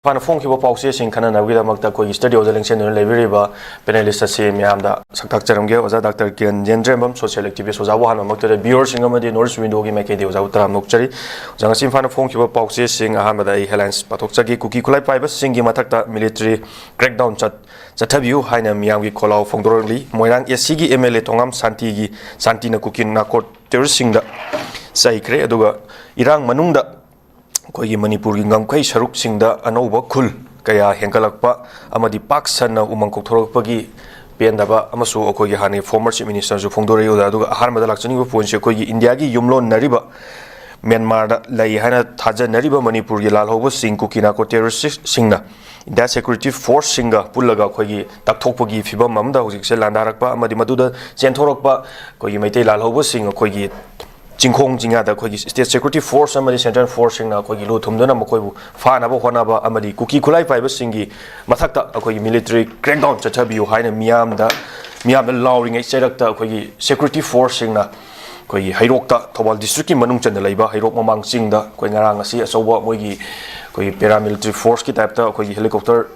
Fan phone ki pause sing khana na wi makta ko studio the lengsen library ba panelist se miam da saktak charam ge oza Dr. YENDREMBAM social activist oza wa han makta viewers sing amadi north window gi make de oza utram nok chari jang sim fan phone ki pause sing ha ma da headlines pathok chagi kuki kulai pai ba sing gi mathak ta military crackdown chathabiu haina miam gi kholau phongdorli moirang SC gi MLA tongam santi na kukin na court terrorist sing da saikre aduga irang manungda कोई मणिपुर की गमखै सरुक सिंगदा अनौब खुल कया हेंगलकपा अमदि पाक सन्ना उमंग कोथोरकपगी पेंदबा अमसु अखोगी हानि farmer chief minister जो फोंदोरे उदा दुगा अहारमदा लाक्चनी बो पोइंट से कोई इंडिया की युमलोन नरिबा म्यांमार दा लई हाना थाजा नरिबा मणिपुर की लालहोब सिंग कुकिना को टेररिस्ट सिंगना इंडिया सिक्योरिटी फोर्स सिंगा पुल्लगा कोई तकथोकपगी फिबम अमदा हुजिकसे लांदारकपा अमदि मदुदा चेंथोरकपा कोई मैते लालहोब सिंग कोई चिंखोंग जिंगादा कोई स्टेट सिक्योरिटी फोर्स अमदि सेंट्रल फोर्स सिंगना कोई लो थुमदना मकोइबु फानाबो होनाबा अमदि कुकी खुलाई पाइबा सिंगी मथक्ता कोई मिलिटरी क्रैकडाउन चथाबियो हाइना मियामदा लाउरिंग चेरक्ता कोई सिक्योरिटी फोर्स सिंगना कोई हैरोक्ता थौबाल डिस्ट्रिक्ट की मनुंग चंद लैबा हैरोक ममांग सिंगदा कोई ngarang asi asoba मोगी कोई पैरामिलिटरी फोर्स की टाइपता कोई हेलीकॉप्टर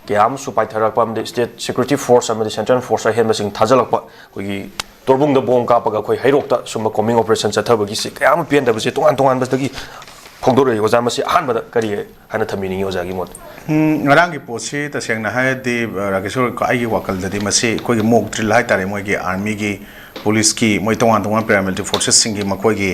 क्याम सु पाइथरकपा अमदि स्टेट सिक्योरिटी फोर्स अमदि सेंट्रल फोर्स हेम सिंग थाजलकपा कोई तोरबुंग द बोंग कापगा कोई हैरोक्ता सुम कॉमिंग ऑपरेशन चथबगी से क्याम पेंदबसे तोंगान बसदगी फोंदोरे ओजा मसे अहानबदा करी हाना थमिनी ओजागी मोट ngarang gi posi ta sengna ha de rakeshwar ka ai wakal dadi mase koi gi mock drill hai tare moi gi army gi police ki moi tongan paramilitary forces sing gi makoi gi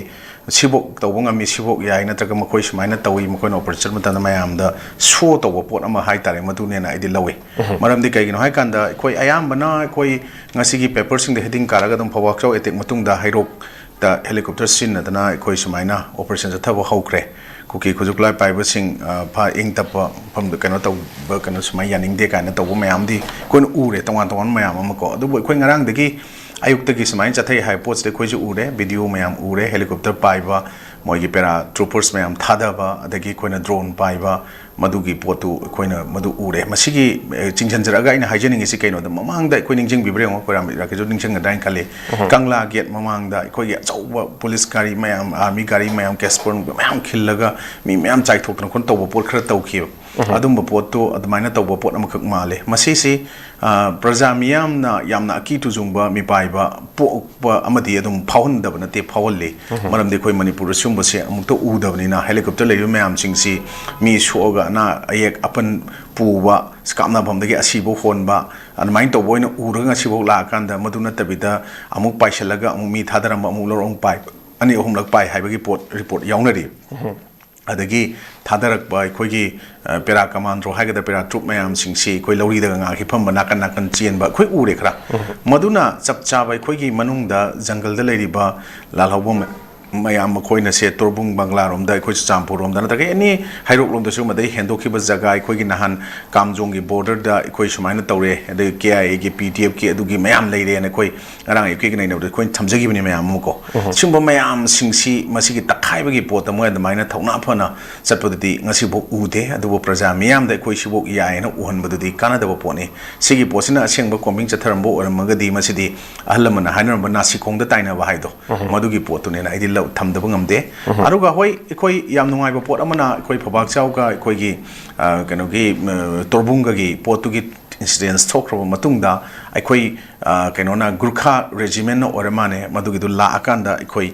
sibok tawung ami sibok yai na taka makoi sumaina tawi makoi no operation mata mayam da show taw pot ama hai tare madu ne na idi lawe maram di kai gi no hai kan da koi ayam bana koi ngasi gi paper sing de heading karaga dum phawak chaw etek matung da hairok da helicopter sin na dana koi sumaina operation ja thabo haukre kuki khujukla paiba sing pha ing tap pham kano taw kano sumai yaning de kana taw mayam di kon ure tongan mayam ama ko du koi ngarang de gi ayuk ta gi sumai chathai hai post de koi ju ure video mayam ure helicopter paiba moi gi para troopers mayam thada ba adagi koina drone paiba madugi potu koina madu ure masigi chingchan jaraga ina hygienic isi kaino da mamang da koining jing bibre ngo koram ra ke jo ning chang dain kale kangla gate mamang da koi ya chauba police gari mayam army gari mayam caspon mayam khillaga mi mayam chai thok kon tawba pot khara tawki adum pot to admaina tawba pot amakhak male masisi praja miyam na yamna aki tu jungba mi paiba po amadi adum phawon da bana te phawole maram de koi manipur sumba se amuk to u da na helicopter le mayam singsi mi shoga na ayek apan puwa skamna bamdagi asibo honba anmain to boina uranga sibo la kanda maduna tabida amuk paishalaga amuk mi thadaramba amuk lorong pai ani ohumlak pai haibagi report yaunari adagi thadarak bai khoigi pera commando haigada pera troop mayam singsi koi lori daga nga khifam nakan chien ba khoi ure khra maduna chapcha bai khoigi manungda jungle da leiriba lalhawbom mayam koina se torbung bangla rom da khoi champur rom da na ta ani hairok rom da su madai hendokhi ba jaga khoi gi nahan kamjong gi border da khoi sumaina tawre ade KIA gi PTF ki adugi mayam leire na khoi arang ki gi nei da khoi thamjagi bini mayam ko sumba mayam singsi masigi takhai ba gi pot mo da maina thongna phana chatpodati ngasi bok ude adu praja mayam da khoi sibok yai na uhan badudi kana da pone sigi posina asengba koming chatharambo oramagadi masidi ahlamana hanar ba nasikong da taina ba haido madugi potu ne na idil thamdaba ngamde aruga hoi ekoi yam nungai ba pot amana ekoi phobak chau ga ekoi gi kano gi torbunga gi potu gi incidents thokro matungda ekoi kano na gurkha regiment no oramane madugi du la akanda ekoi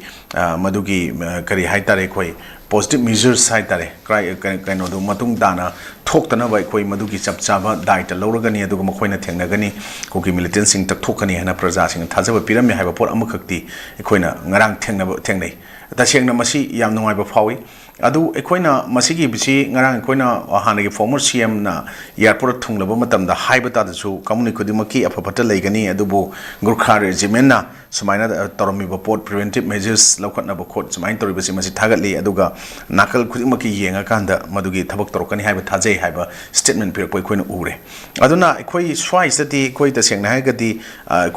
madugi kari haitare ekoi positive measures haitare cry kano du matung dana thoktana ba ekoi madugi chapchaba diet loragani aduga makhoina thengnagani koki militant sing tak thokani hana praja sing thajaba pirame haiba pot amakhakti ekoina ngarang thengnai tasengna masi yam nungai ba phawi adu ekoina masigi bisi ngarang ekoina hanagi former CM na airport thunglaba matamda haiba ta dasu community khudimaki apapata leigani adubu gurkha regiment na sumaina toromi ba pot preventive measures laukhatna ba khot sumain tori bisi masi thagatli aduga nakal khudimaki yenga kanda madugi thabak torokani haiba thajai haiba statement pirakoi koina ure aduna ekoi swai sati koi tasengna haigadi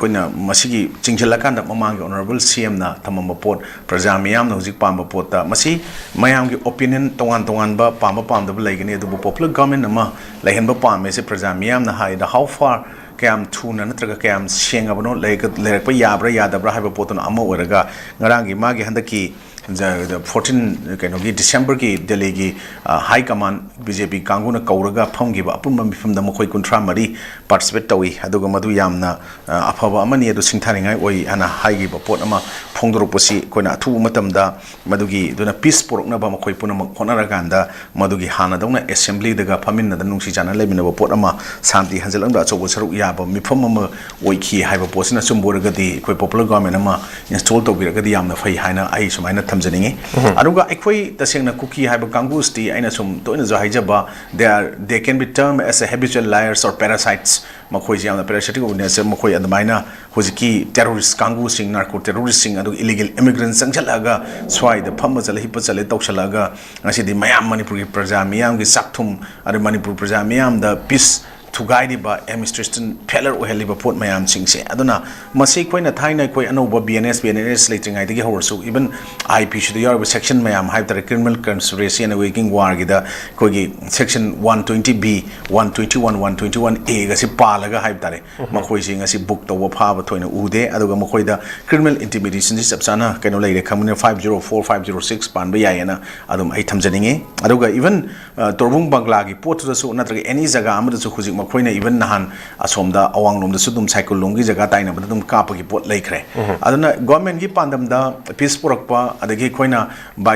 koina masigi chingjala kanda mamang honorable CM na thamamba pot praja miyam na hujik pamba pot ta masi mayam gi opinion tongan ba pam da laigani adubu popular government ama laihan ba pam se praja miyam na hai da how far kayam thuna natraga kayam senga bano lerak pa yabra yadabra haiba potona ama oraga ngarangi magi handaki 14 kenogi December ki Delhi ki high command BJP kanguna kauraga phomgiba apumba mifamda makhoi kunthra mari participate tawi aduga madu yamna afaba amani adu singthaningai oi ana high gi pot ama phongdorupasi koina athu matamda madugi duna peace porokna ba makhoi puna honaraganda madugi hana dawna assembly daga famin na nungsi jana lebina pot ama santi hanjalamda achobo saru yaba mifam ama oi khi haiba posina chumboragadi koi popular government ama install tawbiragadi yamna fai haina ai sumaina thamjaningi aduga ekhoi tasengna kuki haiba kangus ti aina sum toina jo haijaba they can be termed as a habitual liars or parasites makhoi yamna parasitic illness makhoi admaina hojiki terrorist kangu sing narco terrorist sing adu illegal immigrants sangjalaga swai the phama chala hipa chale tawsalaga ngasi di mayam manipur gi praja miyam gi sakthum adu manipur praja miyam da peace Thugaidi administration failure oheliba pot mayam singse aduna masi koina thaina koi anoba BNS lating idagi horsu even IP should your section mayam have the criminal conspiracy and waking war gida kogi section 120B 121 121A gasi palaga hype tare makoi sing asi book to phaba thoina ude aduga makoi da criminal intimidation sapsana kaino leire khamune 504 506 panba yayana adum ai thamjaninge aduga even torbung bangla gi pot su natraga any jaga amada su khuji makoina even nahan asomda awang lom da sudum cycle longi jaga taina badum kapagi pot laikre aduna government gi pandam da peace porakpa adagi koina by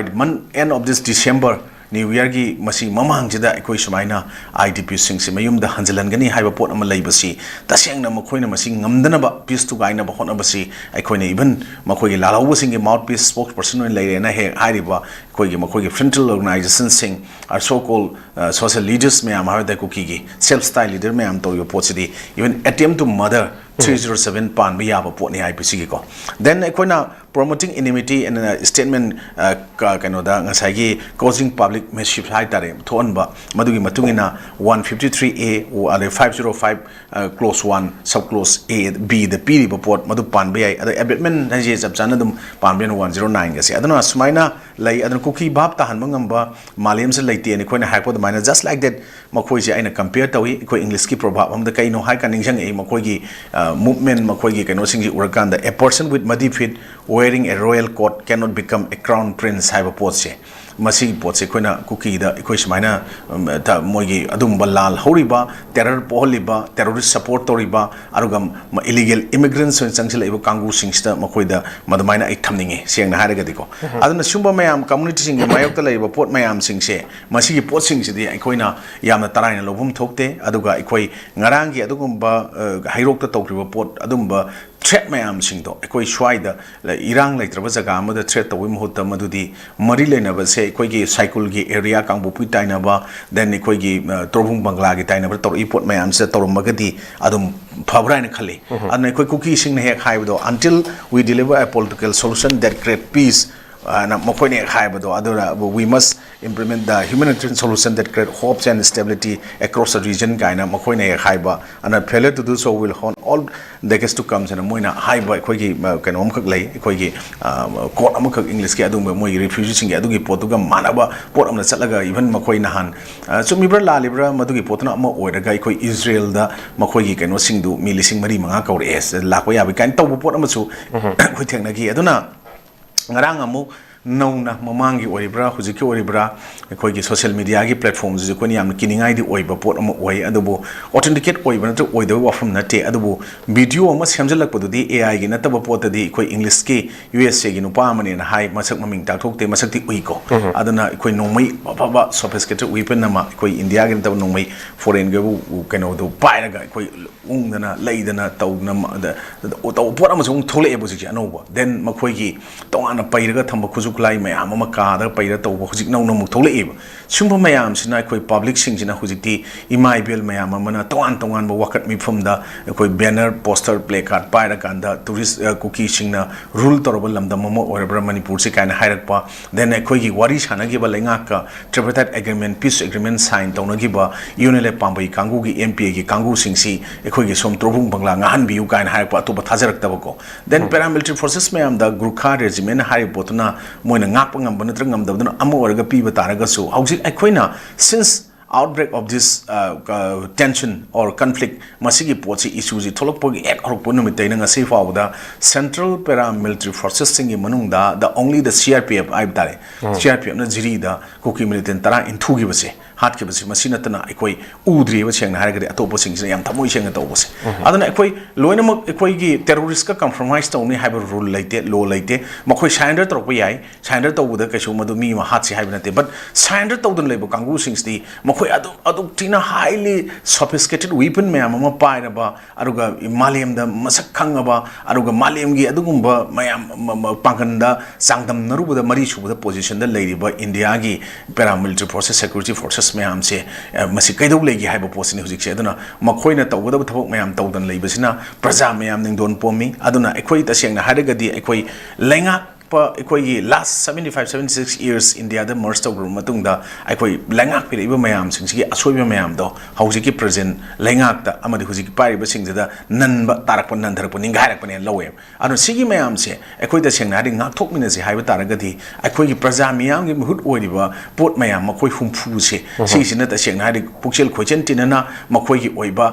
end of this December New Year gi masi mamang jida ekoi sumaina IDP sing se mayum da hanjalangani haiba pot ama leibasi tasengna makoina masi ngamdana ba peace to gaina ba hona basi ekoina even makoi lalawu sing gi mouthpiece spokesperson in leire na he hariba koi gi makoi gi frontal organization sing are so called social leaders me am ha da kuki gi self style leader me am to yo pot sidi even attempt to murder 307 pan bi yaba pot ni IPC gi ko then ekoina promoting enmity and statement kano da ngasai gi causing public mischief hai tare thonba madugi matungina 153A or 505 clause 1 sub clause A B the P report madu pan bi ai ada abatement na je jab chana dum pan bi 109 gasi aduna sumaina lai aduna kuki bab ta han mangamba malem se laite ni koina haipod maina just like that makoi je aina compare tawi ko english ki prabhav am da kai no hai kan ningjang ei makoi gi movement makoi gi kano singi urakanda a person with muddy feet wearing a royal coat cannot become a crown prince haiba potse masi potse koina kuki da ekoi sumaina ta moigi adumba lal horiba terror pohliba terrorist support toriba arugam illegal immigrants changchila ibo kangu singsta makoi da madamaina ai thamninge siang na haragadi ko aduna sumba mayam community sing mayokta leiba pot mayam singse masi gi pot sing sidi ekoina yamna taraina lobum thokte aduga ekoi ngarangi adugumba hairokta tokriba pot adumba threat mayam singdo ekoi swaida irang leitraba jaga amada threat tawi mohutta madudi mari leinaba se ekoi gi cycle gi area kangbu pui tainaba then ekoi gi torbung bangla gi tainaba tor ipot mayam se tormagadi adum phabraina khali and ekoi kuki sing ne hek haibdo until we deliver a political solution that create peace na makoine haibado adura we must implement the humanitarian solution that create hopes and stability across the region kaina makoine haiba and failure to do so will haunt all decades to come and moina haiba ekoi gi kanom khak lei ekoi gi court amakak english ki adum moi refugees sing adugi potuga manaba pot amna chalaga even makoi nahan chumibra lalibra madugi potna ama oiraga ekoi Israel da makoi gi kano singdu milising mari manga kaur es lakwa yabi kan taw pot amachu khoi thengna gi aduna ngarang amu nauna mamangi oribra hujiki oribra ekoi gi social media gi platforms ji koni yam kiningai di oiba pot ama oi adubu authenticate oiba na oido wafum na te adubu video ama semjalak podudi AI gi na taba pot di ekoi english ki USA gi nupa amane na hai masak maming tak thokte masak ti ui ko aduna ekoi nongmai baba sophisticated weapon nama ekoi India gi taba nongmai foreign gi keno do pairaga ekoi ungdana leidana tawna da taw pot ama sung thole ebo ji anoba then makoi gi tongana pairaga thamba khuju kulai mayam ama ka da paira tawba hujik naw namu thole ebo sumba mayam sina ekoi public sing sina hujikti imai bel mayam amana tongan ba wakat mi phumda ekoi banner poster placard paira kanda tourist kuki singna rule torba lamda mamo orabra manipur se kaina hairakpa then ekoi gi wari sana gi ba lenga ka tripartite agreement peace agreement sign tawna gi ba unele pambai kangu gi MP gi kangu singsi ekoi gi som trobung bangla ngahan biu kaina hairakpa to ba thajarak tabako then paramilitary forces mayam da Gurkha regiment hari potuna moina ngak ngam bana trang ngam dabduna amo oraga pi bataraga su hausi akoina since outbreak of this tension or conflict masigi pochi issue ji tholokpagi ek horokpo numit taina ngasi fawda Central Paramilitary Forces singi manungda the only the CRPF aib tare CRPF na jiri da koki militant tara inthugi base hat ke base masina tana ekoi udri ba chengna haragade atopo singina yam thamoi chengna to base adana ekoi loinamak ekoi gi terrorist ka compromise tawni haiba rule laite law laite makoi surrender torok yai surrender tawuda kaishu madu mi ma hat si haiba nate but surrender tawdun leibo kangu singsti makoi adu tina highly sophisticated weapon mayam ma paina ba aruga maliam da masak khanga ba aruga maliam gi adugumba mayam panganda sangdam naruba da mari shuba position da leiriba India gi paramilitary forces security forces mayam se masi kaidau legi haiba posini hujik se aduna makhoina tawgada thabok mayam tawdan leibasina praja mayam ning don pomi aduna ekoi tasengna haragadi ekoi lenga ekoi last 75-76 years India da merged over matungda ekoi lengak piriba mayam singsi asoiba mayam do haujiki present lengak da amadi hujiki pariba singda nanba tarakpa nandharpa ningairakpa ne lowe anu sigi mayam se ekoi da sengna ri ngak thokmina se haiba taragadi ekoi gi praja mayam gi muhut oiriba pot mayam makoi humpu se sisina da sengna ri pukchel khochen tinana makoi gi oiba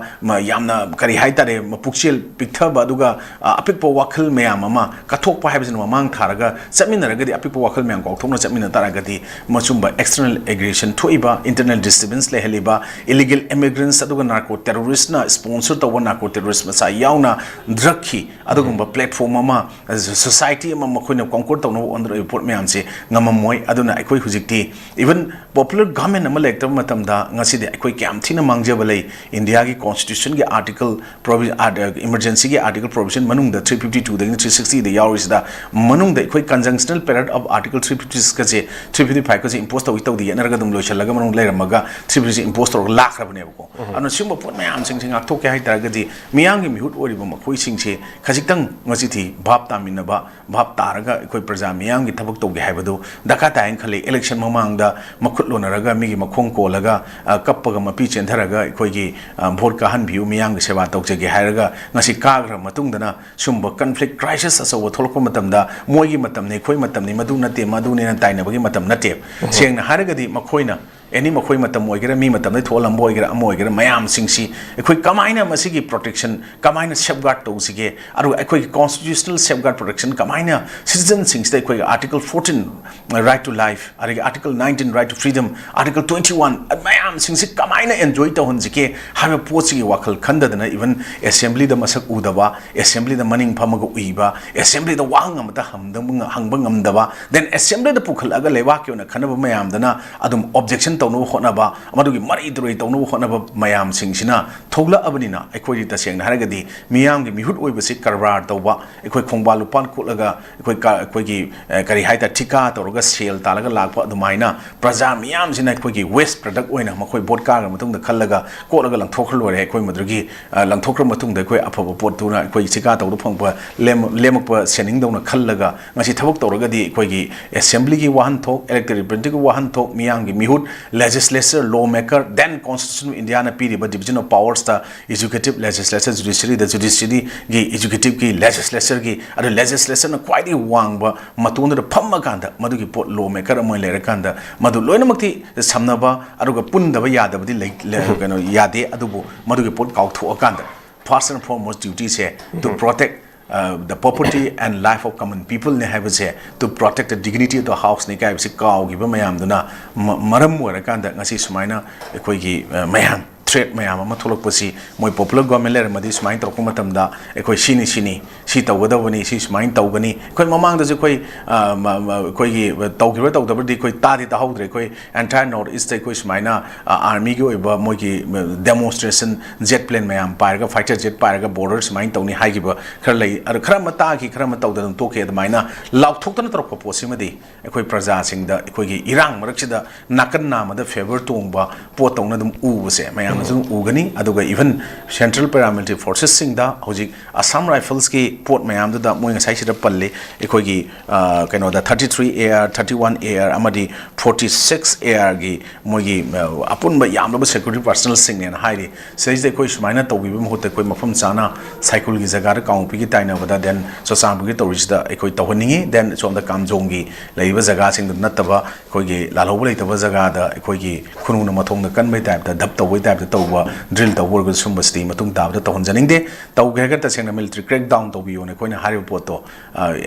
yamna kari haitare pukchel pikthaba aduga apikpa wakhal mayam ama kathokpa haibasina mamang tharaga Saminaragadi apipo wakal mayam ko thongna chamina taragadi machumba external aggression thoiba internal disturbance le heliba illegal immigrants aduga narco terrorist na sponsor tawa narco terrorist masa yauna drakhi adugumba platform ama society ama makoina concord tawna on the report mayam se ngamamoi aduna ekoi hujikti even popular government ama lekta matamda ngasi de ekoi kyam thina mangjaba lei India gi constitution gi article provision emergency gi article provision manung da 352 da 360 da yaris da manung da conjunctional period of article 356 ka je 355 ka je impose tawi tawi yanaraga dum lochalaga manung leiramaga 356 impose tor lakrabne ko anu simba pot mayam sing sing akthok ke hai taragadi miyang gi mihut oriba makhoi sing se khajiktang ngasi thi bhap taminaba bhap taraga ekoi praja miyang gi thabak toge haibadu daka taing khale election mamang da makhut lonaraga mi gi makhong ko laga kappaga mapi chendharaga ekoi gi vote ka han biu miyang gi seba tokje ge hairaga ngasi kagra matung dana sumba conflict crisis aso tholko matamda moi gi matam ne khoi matam ne madu nate madu ne taina bagi matam nate sengna haragadi makhoina any makhoi matam oigera mi matam ne tholam boigera amoigera mayam singsi ekhoi kamaina masigi protection kamaina safeguard to sige aru ekhoi constitutional safeguard protection kamaina citizen sings de ekhoi article 14 right to life ari article 19 right to freedom article 21 mayam singsi kamaina enjoy to honjike have pochi wakal khandadana even assembly da masak udaba assembly da maning phamaga uiba assembly da wang amata hamdam hangbang amdaba then assembly da pukhal aga lewa kyona khanaba mayam dana adum objection tawnu khonaba amadugi mari duroi tawnu khonaba mayam singshina thogla abanina ekoi ta sengna haragadi miyam gi mihut oibasi karbar tawba ekoi khongba lupan kholaga ekoi gi kari haita thika tawraga sel talaga lakpa adumaina praja miyam sina ekoi gi waste product oina makoi bodka ga matung da khallaga kolaga langthokhr lore ekoi madrugi langthokhr matung da ekoi afaba pot tuna ekoi sika tawdu phangpa lemakpa sening dawna khallaga ngasi thabak tawragadi ekoi gi assembly gi wahan thok elected representative wahan thok miyam gi mihut legislature lawmaker then constitution of India na piriba division of powers the executive legislature judiciary the judiciary gi executive gi legislature gi adu legislature na quite wang ba matunda da phamma kanda madu gi pot lawmaker amoi lera kanda madu loina makti samnaba aruga pundaba yadabadi kano yade adubu madu gi pot kautho akanda first and foremost duty say to protect the property and life of common people ne have say to protect the dignity of the house ne kai se kaw gi ba mayam duna maram wara kanda ngasi sumaina ekoi gi mayam threat mayam ama tholokpasi moi popular government leader madi sumain torko matamda ekoi sini si tawgadawani si sumain tawgani ekoi mamang da je ekoi gi tawgiba tawdabdi ekoi tadi ta haudre ekoi entire north east ekoi sumaina army gi oiba moi gi demonstration jet plane mayam parga fighter jet parga border sumain tawni haigiba kharlai ar khara mata gi khara mata tawdam toke admaina laukthokna torko posimadi ekoi praja singda ekoi gi irang maraksida nakan namada favor tongba potawna dum ubase mayam ugani aduga even Central Paramilitary Forces singda hojik Assam Rifles ki port mayam da moi ngai sai sida palle ekoi gi kaino da 33 AR 31 AR amadi 46 AR gi moi gi apun ba yam da security personnel sing ne hairi sei de koi sumaina tawbi bi mohut koi mafam chana cycle gi jaga da kaung pi gi taina bada den so sang gi to reach da ekoi tawhaningi den som da kam jong gi leiba jaga sing da nataba koi gi lalhob lei taba jaga da ekoi gi khunu na mathong da kan bai type da dap tawai type da tawba drill tawur ga sum basti matung tab da tawhon janing de taw ge ga ta sing na military crackdown to bi one koi na hari pot to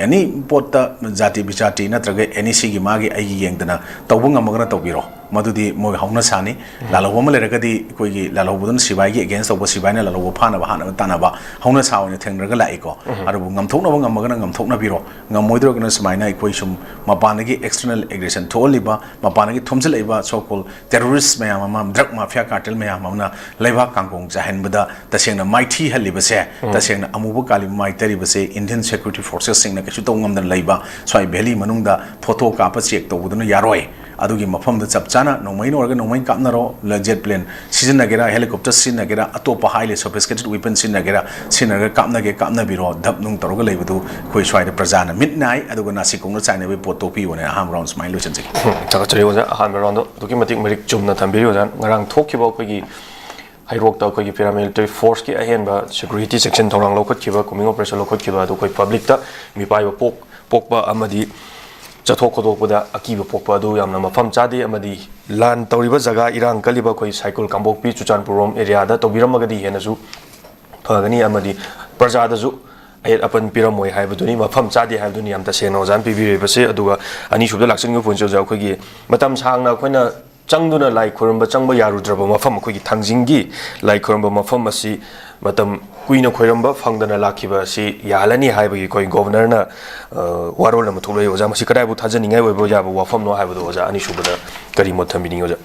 any pot ta jati bichati na traga any si gi magi ai gi yeng dana tawbung amagna tawbiro madudi moi hauna sani lalobo ma leragadi koi gi lalobo dun sibai gi against tawba sibai na lalobo phana ba hana ta na ba hauna sa one thengra ga lai ko arubu ngamthokna ba ngamagna ngamthokna biro ngamoidro gna smaina koi sum mapana gi external aggression tholiba mapana gi thomjlaiba so called terrorist mayam ma drug mafia cartel mayam na laiba kangkong jahan bada tasengna mighty haliba se tasengna amubu kali maitari ba se Indian security forces sing na kachu tongam dan laiba swai valley manungda photo ka pa check to buduna yaroi adugi mafam da chapchana nomai norga nomai kapnaro la jet plane season nagera helicopter sin nagera atopa highly sophisticated weapon sin nagera sinaga kapna biro dap nung toroga leibudu koi swai da prajana midnight aduga nasikong na chaina be poto pi one ham round smile luchan sik chaka chari oja han round duki matik merik chumna thambiri oja ngarang thokhiba koi gi hairok ta koi gi paramilitary force ki ahen ba security section thorang lokot khiba coming operation lokot khiba do koi public ta mi pai ba pokba amadi chathok khodokpada akiba pokpa du yamna mafam chadi amadi lan tawriba jaga irang kaliba koi cycle kambokpi chuchanpur rom area da tobiramagadi henasu phagani amadi praja da ju ayat apan piramoi haibaduni mafam chadi haibaduni yamta seno jan pibire base aduga ani subda laksin go poncho ja khogi matam sangna khoina changduna lai khuramba changba yarudraba mafam khogi thangjingi lai khuramba mafam asi matam kuina khoiramba phangdana lakhiba si yalani haibagi koi governor na warol na muthloi oja masi kadai bu thajaningai oibo ja bu wafam no haibado oja ani subada kari mothambini oja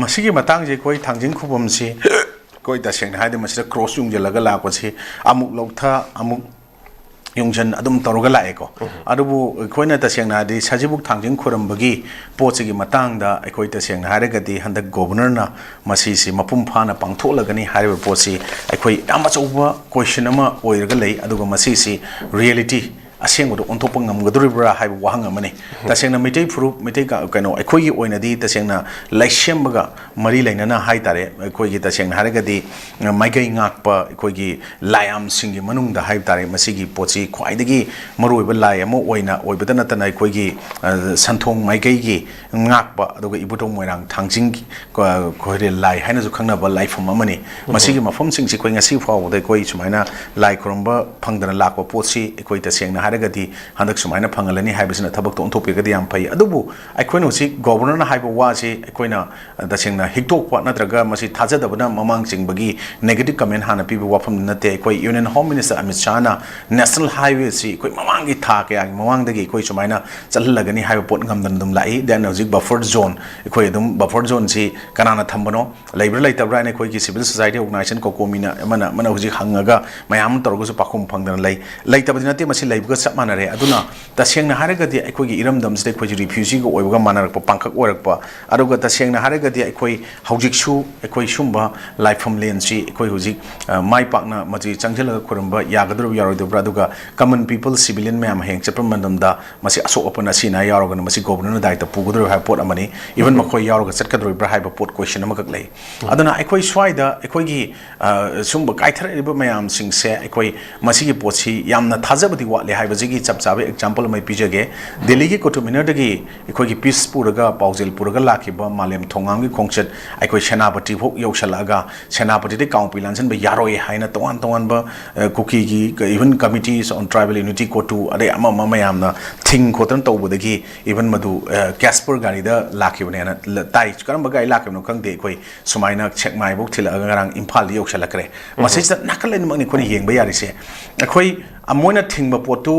masigi matang je koi thangjing khubam si koi da seng haide masira cross yung je laga la ko si amuk loktha amuk yungjan adum toroga la eko adubu koina ta seng na di sajibuk thangjing khoram bagi pochigi matang da ekoi ta seng na hare gadi handak governor na masi si mapum phana pangtholagani hare pochi ekoi amachoba question ama oiraga lei aduga masi si reality asengdo ontopang ngamgaduribra haiba wahang amani tasengna mitei furu mitei ka kano ekoi gi oina di tasengna laishembaga mari lainana hai tare ekoi gi tasengna haragadi maigai ngakpa ekoi gi layam singi manungda hai tare masigi pochi khwaidagi maroiba lai amo oina oibadana tana ekoi gi santhong maigai gi ngakpa aduga ibutong moirang thangjing khoire lai haina ju khangna ba laifam amani masigi mafam sing si koi ngasi fawda ekoi sumaina lai khurumba phangdana lakwa pochi ekoi tasengna haragadi handak sumaina phangalani haibasina thabak to onthopigadi yam pai adubu aikoina usi governor na haiba wa si aikoina dasengna hiktok natraga masi thajadabana mamang chingbagi negative comment hana pibi wafam nate akoi union home minister Amit Shah na national highway si akoi mamangi tha ke ang mamang dagi akoi sumaina chalhallagani haiba pot ngamdan dum lai then hojik buffer zone akoi dum buffer zone si kanana thambano laibra laitabra ne akoi ki civil society organization ko komina mana hojik hangaga mayam torgo su pakhum phangdan lai laitabadi nate masi laibga sapmanare aduna tasengna haragadi aikogi iramdamsde aikogi refugee go oibaga manarakpa pangkak oirakpa aduga tasengna haragadi aikoi haujiksu aikoi sumba lifefam lensi aikoi hujik mai pakna maji changjelaga khuramba yagadru yarodobra aduga common people civilian mayam heng chapramandamda masi asok apana sina yarogana masi governor daita pugudru ha pot amani even makoi yaroga chatkadru ibra ha pot question amakak lei aduna aikoi swaida aikogi sumba kaithariba mayam singse aikoi masigi potsi yamna thajabadi wale haibajigi chapchabe example mai pijage delhi gi kotumina dagi ikoi gi peace puraga paujel puraga lakhiba malem thongam gi khongchet aikoi senapati phok yoshalaga senapati de kaungpilansen ba yaroi haina tongan ba kuki gi even committees on tribal unity kotu ade ama mayamna thing khotan tawbudagi even madu casper gari da lakhibane na tai karamba gai lakhibno khangde ikoi sumaina chekmai bok thilaga ngarang imphal yoshalakre message da nakalen mangni khoni yengba yarise akoi amoina thingba potu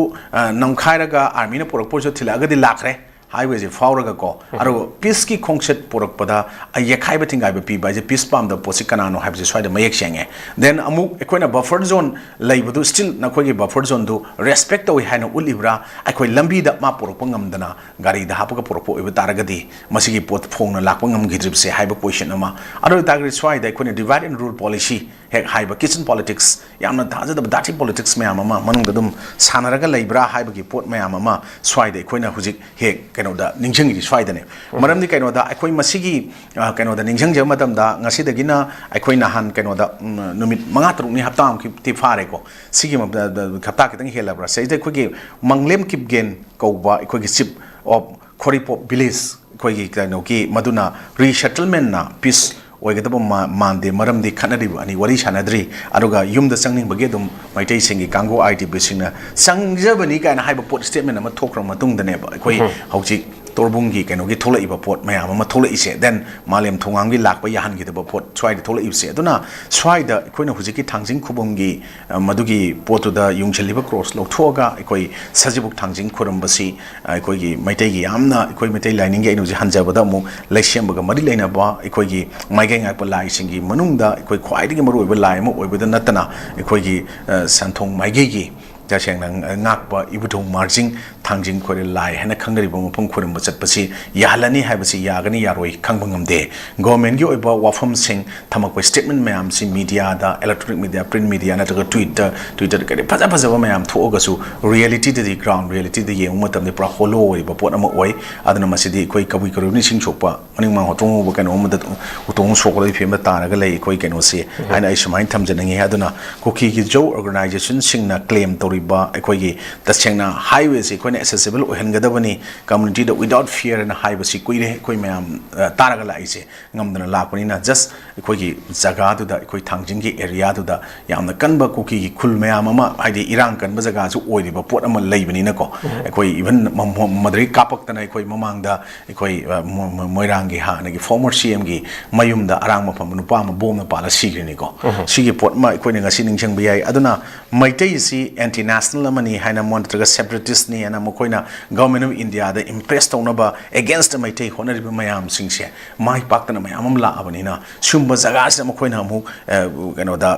namkhairaga army na porak porjo thilagadi lakre highway je fauraga ko aro peace ki khongset porak pada ayakhai ba thingai ba pi ba je peace pam da posi kanano haibje swaida mayek senge then amuk ekoina buffer zone laibudu still na khoi gi buffer zone du respect to haina ulibra akoi lambi da ma porak pangam dana gari da hapuga porak po iba taragadi masigi pot phongna lakpangam gidrip se haiba question ama aro tagri swaida ekoina divide and rule policy hek haiba kitchen politics yamna thaja da dirty politics mayam ama manung da dum sanaraga leibra haiba gi pot mayam ama swai de koina hujik hek kaino da ningjang gi swai da ne maram ni kaino da akoi masigi kaino da ningjang je matam da ngasi da gina akoi na han kaino da numit manga truk ni hapta am ki ti fare ko sigi ma hapta kitang hela bra sai de kogi manglem kip gen ko ba akoi gi chip of Khoripop village koigi kaino ki maduna resettlement na peace oigadaba mande maramdi khanari ani wari sanadri aruga yumda sangning bage dum maitai singi kango ITB singna sangjabani kana haiba pot statement ama thokra matung dane ba koi hauji torbungi kaino gi thola iba pot mayam ama thola ise then malem thongang gi lakpa yahan gi daba pot swai de thola ise aduna swai da koina hujiki thangjing khubungi madugi potu da yungchaliba cross lo thoga koi sajibuk thangjing khuram basi koi gi maitai gi amna koi maitai lining gi inu ji hanjaba da mu leishem baga mari leina ba koi gi maigai ngak pa lai singi manungda koi khwai digi maru oiba lai mo oiba da natana koi gi santhong maigai gi jaseng nang ngakpa ibuthong marjing thangjing khore lai hena khangari bo mphum khurum bachat pasi yahalani haibasi yagani yaroi khangbangam de government gi oiba wafam sing thamakoi statement mayam si media da electronic media print media na ta twitter kare phaja phaja mayam thoga su reality the ground reality the yeng matam de pra holo oi ba pot ama oi aduna masidi koi kabui karuni sing chokpa maning ma hotong bo kan om da utong sokoi phema ta na ga lei koi keno se aina ai sumain thamjanangi aduna koki gi jo organization sing na claim tori ba koi gi tasengna highway se koi accessible ohengadabani community da without fear and high basi koire koi mayam taraga lai se ngamdana lakpani na just koi gi jaga du da koi thangjing gi area du da yamna kanba koki gi khul mayam ama haide irang kanba jaga su oiri ba pot ama leibani na ko koi even madri kapak tana koi mamang da koi moirang gi ha na gi former CM gi mayum da arang ma pham nupa ma bom na pala sigri ni ko sigi pot ma koi nga si ningchang bi ai aduna maitai si anti national amani haina monitor separatist ni ana mokoina government of India da impress tawnaba against the maitai honoriba mayam singse mai paktana mayam la abanina sumba jaga se mokoina mu kano da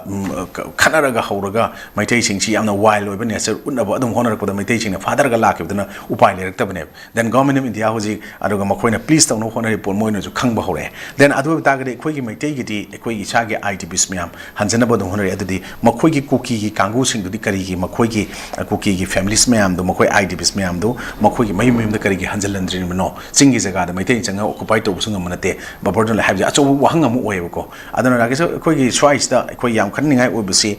khanaraga hauraga maitai singsi amna wild oiba nature unaba adum honorak da maitai singna father ga lakibdana upai leraktabane then government of India hoji aduga mokoina please tawno honori pon moina ju khangba hore then adu tagade khoi gi maitai gi di khoi gi cha gi ITBs mayam hanjana ba honori adudi mokhoi gi kuki gi kangu sing du di kari gi mokhoi gi kuki gi families mayam do mokhoi ITBs mayam do mokhoi gi mayum mayum da kari gi hanjalandri no singi jaga da maitai changa occupy to busung manate babordon la habja acho wahang amu oye ko adana ra ge khoi gi choice da khoi yam khan ningai obisi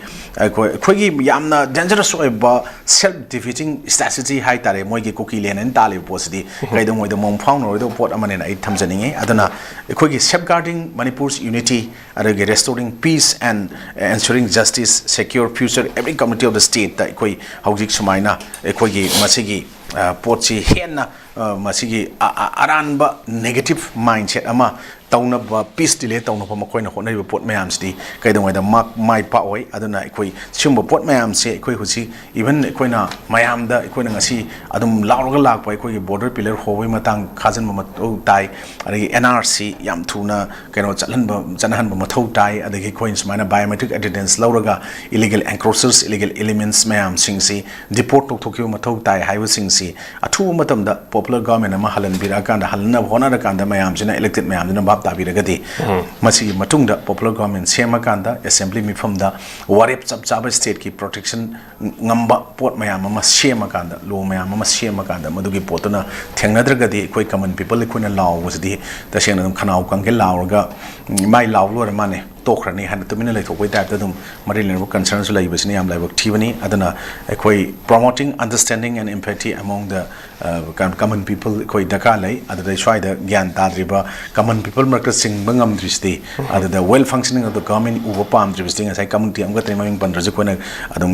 khoi gi yamna dangerous oiba self defeating strategy hai tare moi gi kuki lenen tale posidi kaidong moi da mong phang no do pot amane na I thamjaninge adana khoi gi safeguarding Manipur's unity adage restoring peace and ensuring justice secure future every community of the state da khoi haujik sumaina khoi gi masigi potsi henna masigi aranba negative mindset ama taunaba peace delay taunaba makoina honariba pot mayam sti kaidongoi da mak mai pa oi aduna ikoi sumba pot mayam se ikoi husi even ikoina mayam da ikoina ngasi adum laurga lak pa ikoi border pillar howai matang khajan ma tai adagi NRC yam thuna kaino chanhan ba mathau tai adagi coins mana biometric attendance lauraga illegal encroachers illegal elements mayam singsi deport tok thokyo mathau tai haiwa singsi athu matam da popular government ama halan bira kan da halna honara kan da mayam sina elected mayam dina bab tabiragadi masi matungda popular government sema kanda assembly mifam da warep chap chaba state ki protection ngamba pot mayam ama sema kanda lo mayam ama sema kanda madugi potuna thengnadragadi koi common people koina law wasdi tasena khanau kangel lawga mai law lo mane tokrani han tumina lai thokoi ta dum marilin concerns lai basini am lai work thibani adana koi promoting understanding and empathy among the common people koi daka lai adada swai da gyan tadriba common people market sing bangam dristi adada well functioning of the government uba pam dristi ngai community am ga training pandraju kona adum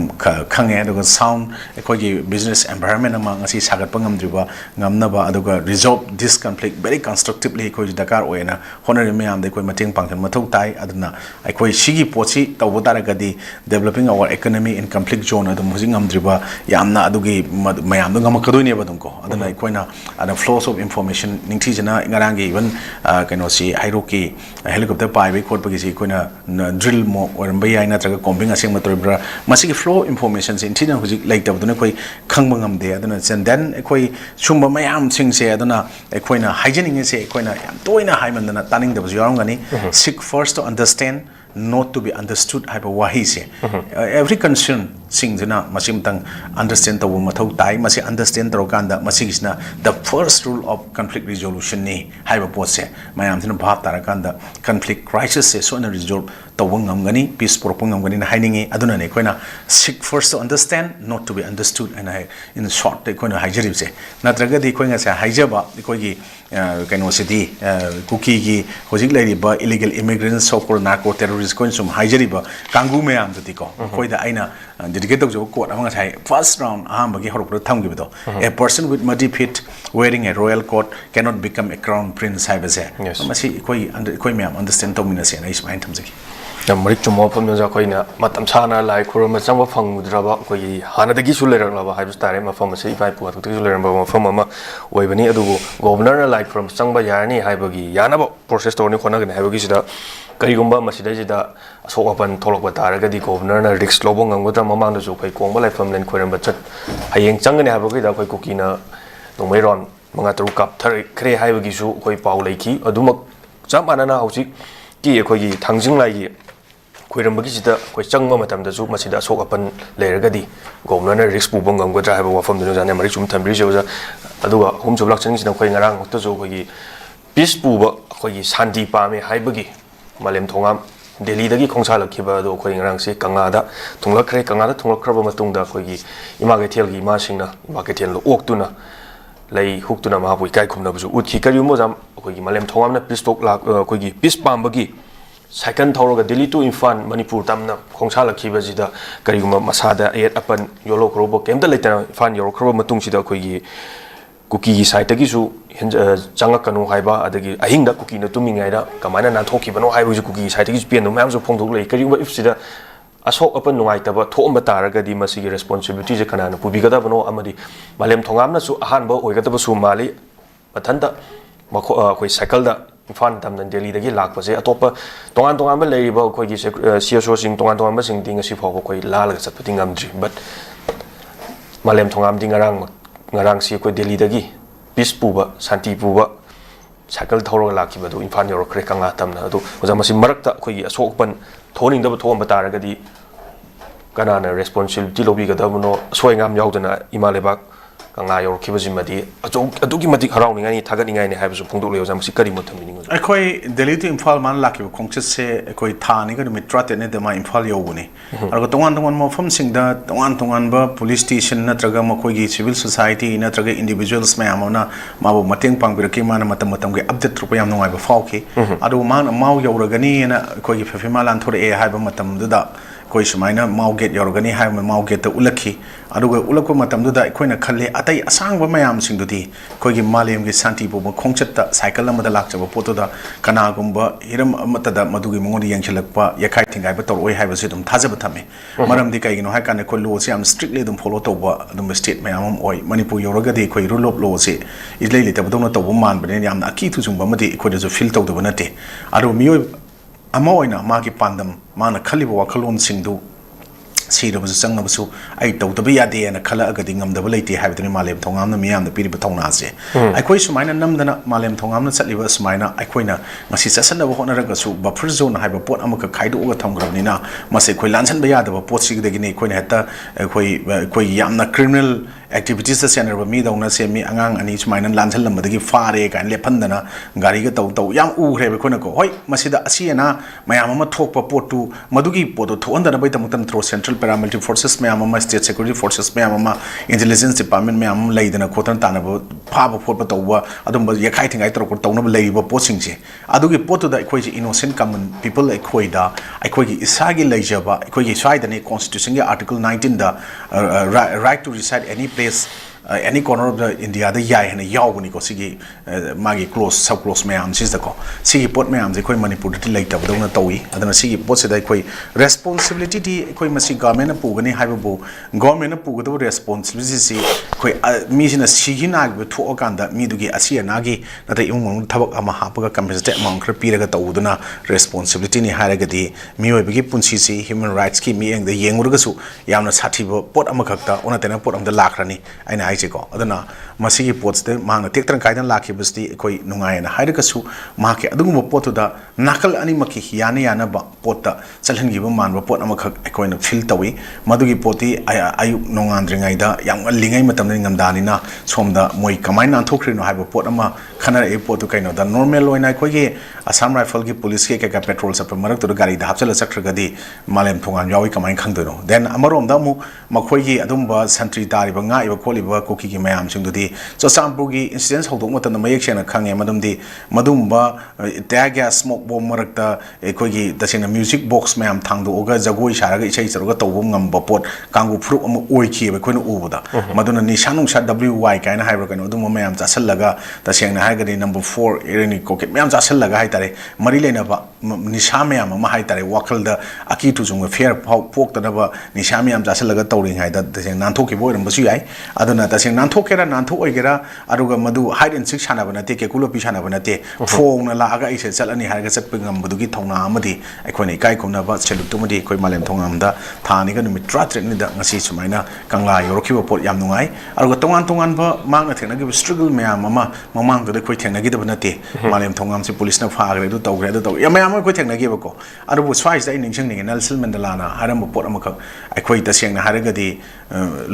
khange aduga sound koi gi business environment among asi sagat pangam driba ngamna ba aduga resolve this conflict very constructively koi dakar oena honor me am de koi mating pangkan mathau tai aduna aikoi sigi pochi tawbotara gadi developing our economy in conflict zone adum hujing amdriba yamna adugi mayam do ngamakadoi ne badum ko adana aikoina ada flows of information ningthi jana ngarangi even kaino si hairoki helicopter pai be khot pagi si koina drill mo orambai aina traga combing asing matoribra masigi flow information in thina hujik like tabduna koi khangmangam de adana then aikoi sumba mayam singse adana aikoina hygienic se aikoina yam toina haimandana taning da yarangani seek first to understand not to be understood haiba wahi se every concern singduna masimtang understand tawu mathau tai masi understand taro kanda masigisna the first rule of conflict resolution ni haiba pose mayam thina bhab tara kanda conflict crisis se so na resolve tawu ngamgani peace propong ngamgani na hainingi aduna ne koina seek first to understand not to be understood and in short te koina haijarib se natraga di koina se haijaba koigi kaino city cookie gi hojik lairiba illegal immigrants so called narco terrorists koin sum haijariba kangu mayam dati ko koida aina dedicate to court among sai first round ahambagi horokro thamgibido a person with motive fit wearing a royal coat cannot become a crown prince haibase masi koi mayam understand to minase na ismain thamjaki Marik Chumo from the Koina, Matamsana, like Kurama Fang Draba, Hanadagi Suler, Hibstare, Mafamasi, if I put to Suler from Mama, Wavani Adu, governor like from Sangbayani, Hibagi, Yanaba, process to Niconagan, Habagista, Karigumba, Masidajida, so open Tolokataraga, the governor, Rick Slobong, and Guta Mamanda, so Komba, like from Lenqueram, but Hayang Changan Habagida, Kokina, Nomeron, Mangatuka, Kre Hibagisu, Koi Paulaki, Aduma, Zamanana Hausi, Ki, Kogi, Tangjing like. Kuirambagista, Changma Matam, the Zoom Masida so upon Leragadi, Governor Risk Bubong, go drive from the News and American Tambridge, Adua, Homes of Luxons in a Quainarang, Tozogi, Peace Buba, Kogi, Santi Pame, Haibagi, Malem Tongam, Delhi the Konsala Kiba, the Quainarang, Kangada, Tunga Cre, Kangada, Tunga Krabamatunda, Kogi, Imagatel, Masina, Magatel, Oktuna, Lay Huktuna Mabu, Kaikum, Uki Karimozam, Kogi, Malem Tongam, Peace Talk, Kogi, Peace Pambagi. Second Toroga Delhi to Infan, Manipur Tamna, Kongsala Kibazida, Kariguma Masada, Ayat Apan, Yolo Krobo, came the later Fan Yorokro Matungsida Kogi, Cookie Saitagisu, Jangakano Haiba, Adagi, Ahinda Cookie, no Tumingaida, Kamana Natoki, but no Haibu Cookie, Saitagis Piano, Mams of Ponto Lake, Karima if Sida, a so upon no Aitaba, Tombataraga, the Masigi responsibilities, a canana, Pubigada, Amadi, Malem Tongamna, so Hanbo, Ogatabasu Mali, Matanda, Mako, Sakalda. Fan tam dan Delhi dagi lak pase atopa tongan tongan ba leiba khoi gi CSO sing tongan tongan ba sing ting si pho khoi la la chat pating amji but malem thongam ding ngarang si khoi Delhi dagi peace pu ba santi pu ba cycle thoro lakhi ba do infan yor khre kanga tam na do ojama si marak ta khoi asok pan thoning da ba thom ba tar ga di kana na responsibility lobi ga da no soi ngam yaw dana imalebak Kanga yor Kibazimadi, Aduki Haroning, Taganingani have a punto Leosam Sikari Motamini. I quite delete Infal Man Laki, Conchese, a quite Taniga, Mitrat and the Infal Yoni. I got one more from Sing that one to one police station, Natraga Mokogi, civil society, Natraga individuals, Mayamona, Mabu Mating Pangrakimana Matamatangi, update Tropiam no Iba Falki, Aduman, Mau Yorogani, and Koi Fefimalan to the Habamatam Duda. Koi Shumaina, Mau get Yorgani, have Mau get the Ulaki, Aduga Ulako Matamduda, Quina Kale, Atai Asang Mayam Singudi, Kogi Maliam with Santi Bobo, Conchetta, Cycle Madalak, Potoda, Kanagumba, Hiram Matada, Madugi Modi Yankilakpa, Yakaiting, I better way have a situm Tazabatame, Madam Dika, Hakana Kolosi, strictly the Polotoba, the state Mayam, or Manipur Yorogadi, Koi Rulo Losi, is lately Tabadona woman, but then I'm a key to Zumbamati, Koi is a filter of the Vanati. Adu Mio. Amoina Maki Pandam, Mana Kalibu Kalon Singdu, Sida was a Sangabasu, I told the Biade and a color agadingam the Valeti have the Malem Tongam, the Miam, the Piribatonase. I question Mina Namdana, Malem Tongam, Salivas Mina, Aquina, Masisasana Honoragasu, but prison have a port Amaka Kaido over Tongramina, Massequi Lansan Bayada, Portsig the Guinea Quinetta, Yamna criminal activities the center of me, the owner say me Angang and each mine and Lansalam, but they give Farek and Lepandana, Gariga Toto, Yam U Rebeconaco, Hoi, Masida Asiana, Mayama Topa Portu, Madugi Poto, to under the Betamutan through Central Paramilitary Forces, Mayama State Security Forces, Mayama Intelligence Department, Mayam laid in a Kotan Tanaba, Papa Porpatova, Adumba Yakaiting I throw Tona Labor Posingji. Adugi Poto the equation innocent common people equada, Equagi Isagi Lajaba, Equagi Side and a Constitution, Article 19, the right to reside any place, any corner of the India, the Yai and a Yawunico Sigi, Magi close, sub close Mayam, Sistaco, Sigi Port Mayam, the Quay Manipur later, Dona Towi, and then a Sigi Port said responsibility, Quay Masi Garment of Pugani, Hibabo, Government of Pugo responsibility, Quay Mission a Siginag with two Oganda, Midugi, Asia Nagi, that the young Tabak Amahapaga compensate among Krapira Uduna, responsibility in Haragati, Mio Punsi, human rights, Kimi, and the young Urgasu, Yamna Satibo, Port Amakata, Onatena Port of the Lakrani, and I haise ko adana masigi pots de mangna tektan kaidan lakhi basti ekoi nungaina hairakasu mahke adugum potu da nakal ani maki yana yana ba potta chalhangi ba manba pot amakha ekoi na feel tawi madugi poti ayu nongandringai da yang lingai matam ngamdani na somda moi kamai nan thokri no haiba pot ama khana e potu kaino da normal oina ekoi ge Assam Rifle ki police ke ka petrol sa marak to gari da hapsala sakragadi malem thongan yawi kamai khangdoino then amarom da mu makhoi gi adumba santri tari ba nga iba kholi ba koki gi mayam sing dudi so sampur gi incidents hodok matam na mayek sena khange madumdi madumba tag ya smoke bomb marak da ekoi gi dasena music box mayam thangdo oga jagoi sharaga isai saroga tawbum ngam ba pot kangu phru am oi ki ba khoina ubuda maduna ni shanung sha wy kaina haibra kaino adum mayam chasallaga tasengna haigadi number 4 ereni koket mayam chasallaga hai tare mari lena ba nisha mayam ma hai tare wakal da aki tu jung fair pok da ba nisha mayam chasallaga tawring hai da taseng nan thoki boiram basu yai aduna taseng nan thokera nan tho oigera aruga madu hide and seek sana bana te ke kulo pi sana bana te phong na la aga ise chalani harga chat pingam budugi thongna amadi aikoi kai kumna ba chelu tumadi koi malem thongam da thani ga numit trat ni da ngasi sumaina kangla yoroki ba pot yam nungai aruga tongan ba mangna thena gi struggle mayam ama mamang da koi thena gi da bana te malem thongam se police na phagre du tawgre da taw yam koi thena gi ba ko arubu swais da ningsang ni Nelson Mandela na haram pot amaka aikoi ta seng na harga di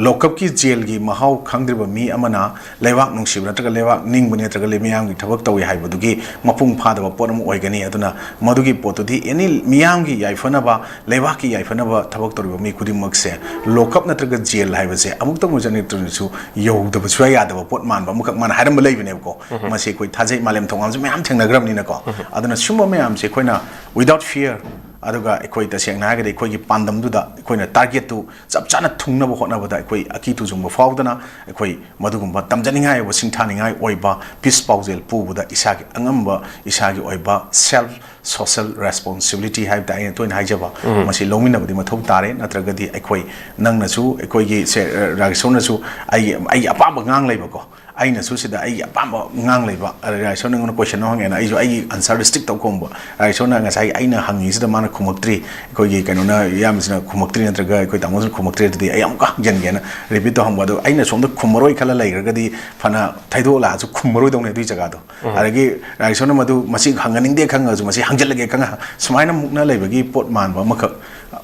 lokap ki jail gi mahau khangdriba mi amana lewak nungsib natraga lewak ningbani natraga lemiyam gi thabak tawi haibadugi mapung phadaba potam oigani aduna madugi potudi any miyam gi yaifana ba lewak ki yaifana ba thabak toriba mi kudimak se lokap natraga jail haibase amuk tang ujani tunisu yodaba chwa yadaba pot man ba mukak man haram leibine ko mase koi thajai malem thongam ju miyam thengnagram ni na ko aduna sumba miyam se koina without fear aduga ekoi ta seng na ga ekoi gi pandam du da ekoi na target tu chap chana thungna ba hotna ba da ekoi aki tu jung ba faudana ekoi madugum ba tamjaningai wa singthaningai oiba peace pausel pu bu da isa gi angamba isa gi oiba self social responsibility hai da toin haijaba masi lomina ba di mathau tare natraga di ekoi nangna su ekoi gi se ragisona su ai apa ba ngang lai ba ko aina su sida ai apamba ngang leiba raisona ngona question no hangena ai jo ai answer stick taw komba raisona nga sai aina hangi sida mana khumaktri ko gi kanona yam sina khumaktri natraga ko tamosun khumaktri di ai am ka gen gena repeat to hamba do aina somda khumroi khala laiga di fana thaido la ju khumroi dong ne dui jaga do aragi raisona madu masi hanganing de khanga ju masi hangjallage kanga sumaina mukna leiba gi pot man ba makha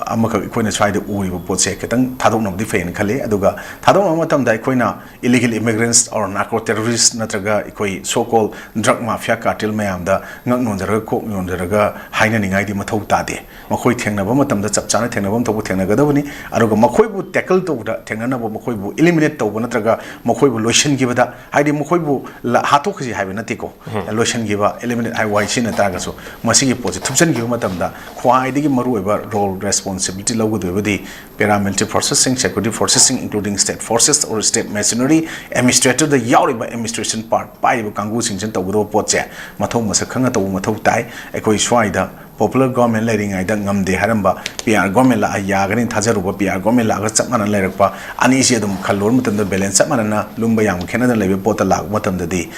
amaka koina swai de ui bo potse ketang thadok nom di fein khale aduga thadok nom matam dai koina illegal immigrants or narco terrorists natraga koi so called drug mafia cartel mayam da ngak non jaraga kok non jaraga haina ningai di mathau ta de makoi thengna ba matam da chap chana thengna bam thobu thengna ga da bani aruga makoi bu tackle to da thengna na ba makoi bu eliminate to ba natraga makoi bu lotion gi ba da haidi makoi bu hato khji haiba na te ko lotion gi ba eliminate hai wai sin ta ga so masi gi posit thupsan gi matam da khwai de gi maru ba role responsibility logo the paramilitary processing, security processing, including state forces or state machinery, administrator the yauriba administration part, by the Kangu Sinjan to Poche, Mato Masakanga to Mato Tai, Equi Swida, popular government letting I don't ngam de Haramba, PR government la Yagarin Tazaruba, PR government la Sapman and Lerpa, Anisiadum Kalormutan the Belen Sapmana, Lumbayam, Canada Levy Pota Lag, Watam the day,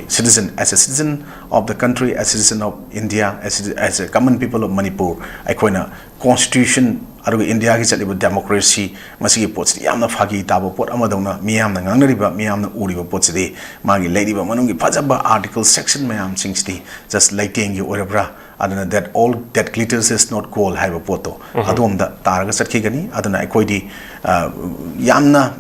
citizen as a citizen of the country, as a citizen of India, as a common people of Manipur, Equina constitution. Aru India ki chaliba democracy masigi pots yamna phagi tabo pot amadona miyamna ngangnariba miyamna uriba pots de magi ladiba manungi phajaba article section mayam singsti just lighting you orabra aduna that all that glitters is not gold haiba poto adom da taraga satki gani aduna ekoidi yamna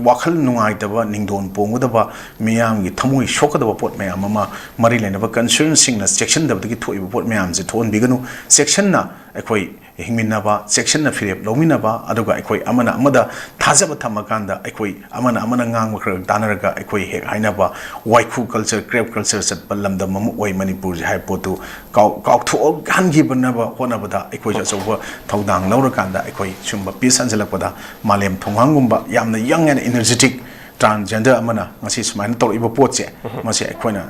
wakhal nungai taba ningdon pongudaba miyam gi thamoi shokadaba pot mayam ama mari lenaba concern singna section da ki thoiba pot mayam je thon biganu section na ekoi hingminaba section na firep lominaba aduga ekoi amana amada thajaba thamakanda ekoi amana ngang khra danaraga ekoi he hainaba waiku culture crepe culture sat palamda mamu oi manipur hai potu kauk thu gan gi banaba honaba da ekoi jasoba thaudang laurakanda ekoi sumba pisan jalakpada malem thongangumba yamna young and energetic transgender amana ngasi sumaina toriba potche masi ekhoina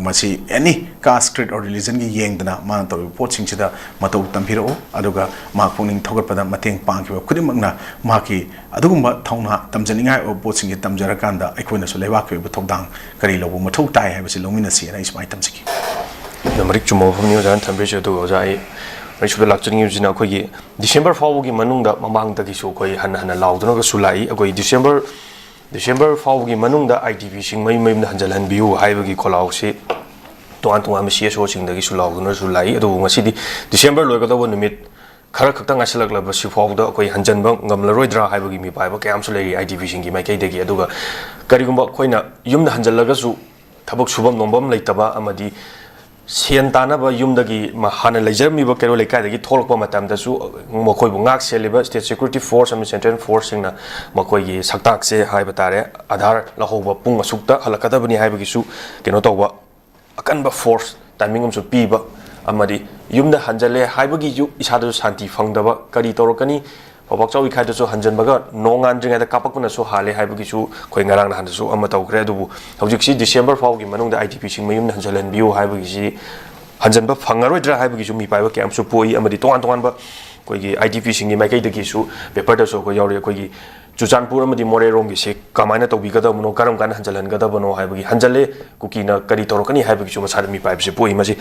masi any caste creed or religion gi yengdana mana toriba potsing chida matau tampiro aduga ma phoning thogatpada mateng pangkiba kudimakna maki adugumba thongna tamjaningai o potsing gi tamjarakanda ekhoina su lewak be thodang kari lobu mathau tai habisi lomina si na ismai tamjiki namrik chumo phomni jan thambeje do ojai Rachel Lakching using a December 4 manunga mamang the Kisho, Han Laudano Sulai, December December faugi manungda IDP sing mai mai hanjalan biu haibagi kholausi tuan tuan CSO sing dagi sulauduna sulai adu ngasidi December loigadaw numit khara khakta ngasilak laba sifauda koi hanjanba ngamlaroidra haibagi mi paiba kayam sulai IDP sing gi mai kai dagi aduga karigumba koina yumna hanjalaga su thabak subam nombam leitaba amadi Sian tanah ba yum dagi mahana lejar mi ba kero lekai dagi tholok pa matam da su makoi bu ngak seliba state security force and central force sing na makoi gi saktak se hai batare adhar la ho ba pung asukta halakada bani hai ba gi su keno to ba akan ba force timing um su pi ba amadi yum da hanjale hai ba gi ju isa da shanti phang da ba kari torokani Babak Chow ikai da su hanjan baga nongan jing ada kapak pun su hale hai ba gi su koi ngarang na han su amma taw kre du hojik si December fau gi manung da IDP sing mayum hanjalan biu hai ba gi si hanjan ba phangaroi dra hai ba gi su mi pai ba kyam su poi amadi tongan tongan ba koi gi IDP sing gi mai kai da gi su paper da su ko yauri koi gi Chuchanpur amadi more rom gi se kamaina to bi ga da mono karam kan hanjalan ga da bono hai ba gi hanjale kuki na kari torokani hai ba gi su ma sa mi pai se poi ma si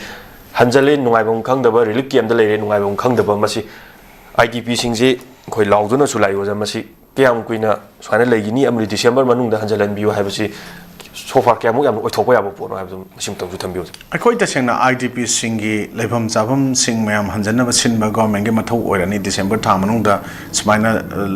hanjale nungai bong khang da ba relief camp da le nungai bong khang da ba ma si IDP sing je koi lauduna sulai oja masi kayam kuina swana legini amri December manungda hanjalan biu haibasi so far kayam yam oithokpa yabo pono haibum sim tawju thambiu akoi ta sengna IDP singi lebam chabam sing mayam hanjana ba sinba government ge mathau oirani December tha manungda smaina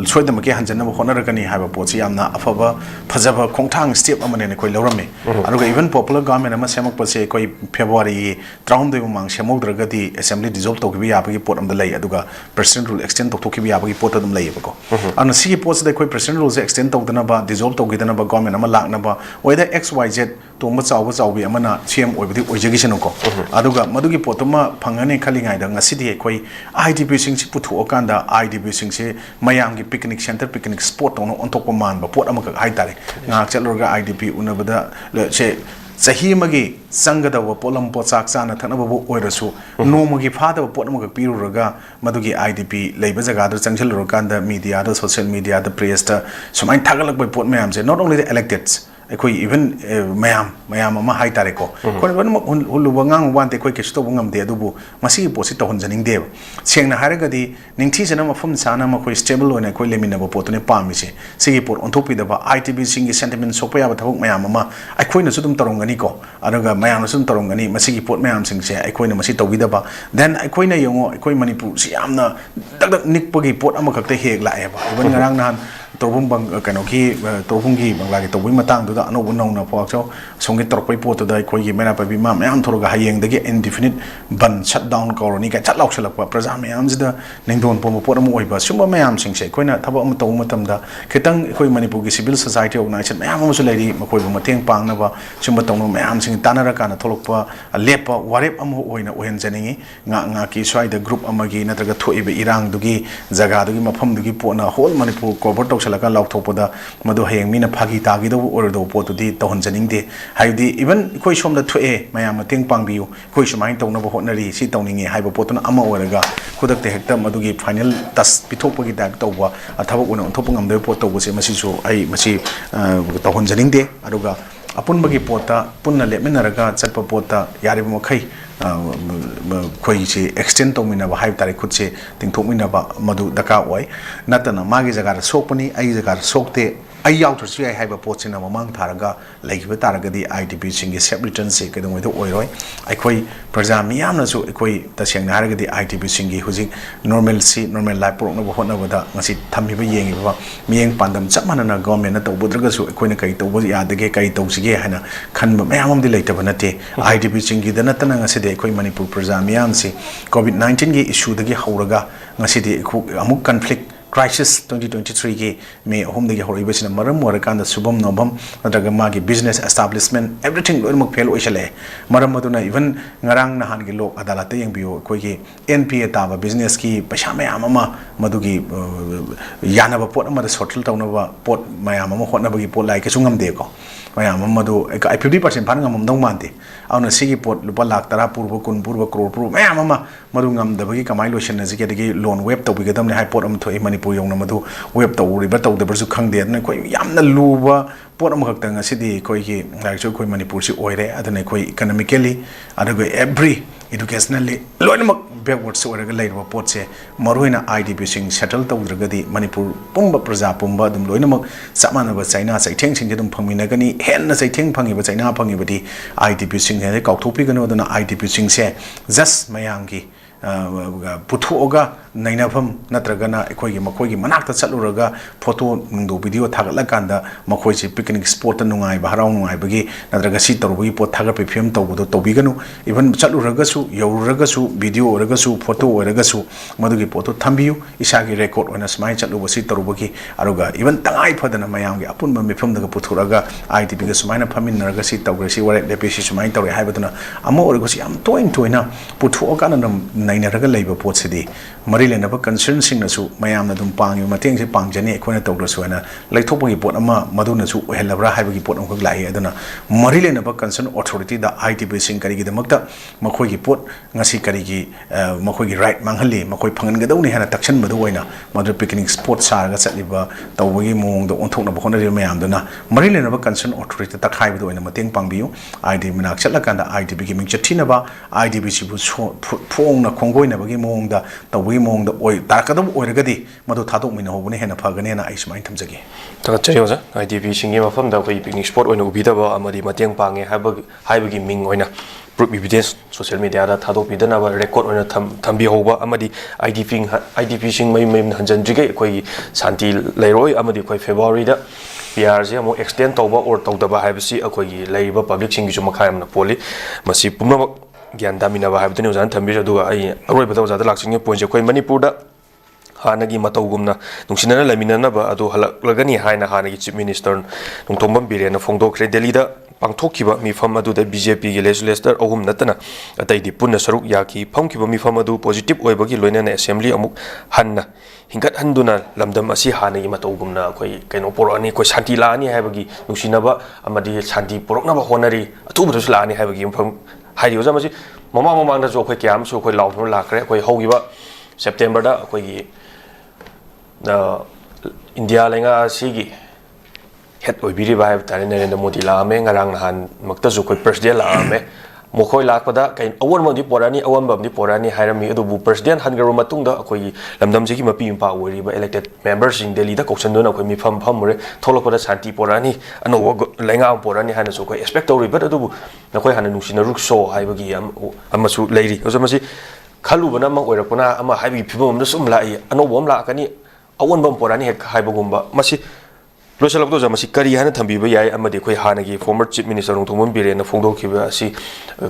soidam ke hanjana ba honor kani haiba pochi yamna afaba phajaba khongthang step amane ne koi lorame aruga even popular government ama semak pase koi February traum de mang semogdragadi assembly dissolve tokbi yabagi pot amda lei aduga president rule extend tokbi yabagi pot adum lei bako anu sigi pot de koi president rule extend tokdana ba dissolve tokidana ba government ama lakna ba oida XYZ toma chawbi amana CM oibdi oijegisano ko aduga madugi potoma phangane khalingai da ngasidi ekoi IDP sing si puthu okanda IDP sing si mayam gi picnic center picnic spot ono ontokpa man ba pot amaka haitare ngak chalorga IDP unabada se sahi magi sangada wa polam pochak chana thaknaba bu oirasu nomagi phada pot amaka piruraga madugi IDP leiba jaga da changchal kanda media da social media da press ta sumai thagalak by pot mayam se not only the electeds even mayam ama hai tare ko kon ban hulu bangang wan te koi ke sto bungam de adubu masi posi to honjaning de sengna haraga di ningthi jana mafum sana ma koi stable one koi lemina ba potune pami se sigi por onthopi da ba ITB singi sentiment sokpa ya ba thabuk mayam ama ai koi na sudum tarongani ko araga mayam na sudum tarongani masi gi pot mayam sing se ai koi na masi tawida ba then ai koi na yongo ai koi Manipur si amna dak nikpagi pot ama khakte hek la e ba ban ngarang nan Torbung bang kano ki torbung ki bang lagi torbung matang tu da anu bunong na pawak so songi torpai po tu da koi ki mena pa bi ma am thoroga hayeng dagi indefinite ban shutdown koloni ka chat lauk selak pa praja mayam jida ningdon po po amu oi ba sumba mayam sing se koina thaba am to matam da khitang koi Manipur ki civil society organization mayam am su lady ma koi bu mateng pang na ba sumba tong mayam sing tanara kana tholok pa lepa warep am oina ohen janingi nga ki swai da group amagi natraga thoi be irang dugi jaga dugi mafam dugi po na whole Manipur cover tok laka lauk thopoda madu hayeng mina phagi tagi do or do potu di to honjaning de haidi even koi som da thoe mayam mateng pangbiu koi sumain tong na bo honari si tongningi haiba potuna ama oraga kudak te hekta madu gi final tas pithopa gi dak tawwa athabak una thopungam de pot tawbo se masi so ai masi to honjaning de aruga apun bagi pota punna leminaraga chatpa pota yari mo khai koi se extend to mina ba hai tari khut se tingthok mina ba madu daka oi natana magi jaga sokpani ai jaga sokte ai yaw thsu ai haiba pochina mamang tharaga laigiba taragadi IDP singi sep return se kedong wedo oiroi ai koi praja miyamna su koi taseng na haragadi IDP singi hujik normalcy normal life pro na hona bada ngasi thammi ba yengi ba miyeng pandam chamana na government na to budraga su koi na kai to bo ya dege kai to sige hana khanba mayamam di laita banate IDP singi dana tana ngasi de koi Manipur praja miyam si COVID-19 gi issue dagi hauraga ngasi de amuk conflict crisis 2023 ke me home de hori besina maram warakanda subam nobam nadaga magi business establishment everything loimak fail oisale maram maduna even ngarang na han gi lok adalate yang bio koi ki NPA ta ba business ki paisa mayam ama madugi yana ba pot ama sortal tawna ba pot mayam ama hotna ba gi pot lai ke sungam de ko mayam madu ai 50% phan ngam dong mante auna sigi pot lupa lak tara purba kun purba crore pur mayam ama madu ngam da ba gi kamai lotion na jike de loan web to bi gadam ne hai pot am thoi Manipur yong na madu web to riba to de bersu khang de na koi yamna luba pot am khakta ngasi di koi ki like koi Manipur si oire adane koi economically adaga every educationally loinak backward so oraga leiba potse maruina idp sing settle tawdragadi manipur pumba praja pumba dum loinak samana ba china saitheng sing dum phangminagani henna saitheng phangi ba china phangi badi idp sing he kauthopi gano dana idp sing se just mayamgi पुथोगा नैनाफम नत्रगना एखोगी मखोगी मनाक्ता चलुरगा photo नुंदो video थागला कांदा मखोजी पिकनिक स्पॉट नुंगाई बहराव नुंगाई बगी नत्रगा सी तरुबगी पोत थागा पे फिल्म तौबदो तौबिगनु इवन चलुरगसु यौरगसु वीडियो ओरगसु फोटो ओरगसु मदुगी फोटो थंबियु इसागी रेकॉर्ड ओना स्माइ चलुबसी तरुबगी अरुगा इवन तंगाई फदना मयामगी अपुन मिफम दगा पुथोरगा आईटीपी गा सुमाइना फमिनरगा सी तौग्रसी वरे लेपेसी सुमाइ तौरे हाइबदना अमो ओरगसि याम तोइना पुथोगा नैनरगा लेबा पोतसिदी मरी लेनब कंसर्न सिंगनसु मयामना दुम पांगी मतेंगसे पांगजनी एखोना तौग्रसुना लेथोपगी पोट अमा मदुनसु ओहेलबरा हाइबगी पोट अमखक लाइ अदना मरी लेनब कंसर्न अथॉरिटी दा आईटीपी सिंग करिगी दमक्ता मखोगी पोट ngasi karigi मखोगी राइट मांगहली मखोई फंगनगदौनी हाना तक्सनबदु ओइना मदु पिकनिक स्पॉट सारगा चलिबा तौबगी मोंगदो ओंथोकना बखोनरि मयामदना मरी लेनब कंसर्न अथॉरिटी तखाइबदु ओइना मतेंग पांगबियु आईटीपी मनाक चलकांदा आईटीपी की मिंगचथिनबा आईटीपी सिबु फोंगना खोंगोइनबगी मोंगदा तौबगी मोंगदा ओइ तारकदब ओइरगदी मदु थादोकमिना होबने हेना फगनेना आई सुमाइन थमजगे तगचरी ओजा आईटीपी सिंगे मफमदा कोई picnic spot ओइना उबिदबा अमदि मतेंग Pange हाइबगी Ming ओइना proof evidence social media da thado pidana ba record oina thambi hoba amadi idp sing mai hanjanjige koi santi leiroi amadi koi february da PR je mo extend toba or tawdaba haibasi akoi leiba public sing ju makhayam na poli masi pumna gyan damina ba haibtani ozan thambi adu ai aroi bada ozada laksing point je koi manipur da हानगी मतौगुमना नुंसिनना लमिननाबा अदो हलगनी हाइना हानगी chief minister Nongthombam बिरेना फोंदोखरे दिल्लीदा पांथोखिबा मिफम अदुदा बीजेपी गे लेजिस्लेटर अहुम नतना अतैदि पुन्ना सरुक याकी फमखिबा मिफम अदु पॉजिटिव ओइबगी लोइनना असेंबली अमुक हन्ना हिंगत हन्दुना लमदम असि हानगी मतौगुमना कोइ कैनो पोरani कोइ शांति लानी हाइबगी नुंसिनबा अमदि शांति पोरकनबा होनरी अथुबदुस लानी हाइबगी फम हाइदिओजा मसि ममा ममांगदा जो कोइ क्याम सो कोइ लाउनो लाखरे कोइ हौगिबा सेप्टेम्बर दा कोइ इंडिया लेंगा सिगी हेड ओइबिरि बाय तारे नरेंद्र मोदी लामे ngarang nahan maktazu koi president laame मोखोय लाकपदा कै अवनमदि पोरानी अवनबमदि पोरानी हाइरमी अदुबु प्रेसिडेंट हनगरो मतुंगदा अखोई लमदमजिगी मपी इम्पा ओरिबा इलेक्टेड मेंबर्स इन दिल्ली दा कोक्सनदोन अखोई मिफम फमरे थोलकपदा शांति पोरानी अनोव लेंगा पोरानी हाना सो कोई एक्सपेक्ट तौरिबा अदुबु नखोई हाना नुसिना रुक्सो हाइबगी अमसु लेरि अजमसि खलुबना म ओइरपना अमा हाइबगी फिबमदा सुम लाई अनोबम लाकनी अवनबम पोरानी हेक हाइबगुम्बा मसि लोसलकदो जमसि करी हाना थंबिबा याय अमदि खोइ हानगी फॉर्मर चीफ मिनिस्टर नुथुमम बिरेना फोंदोखिबा असि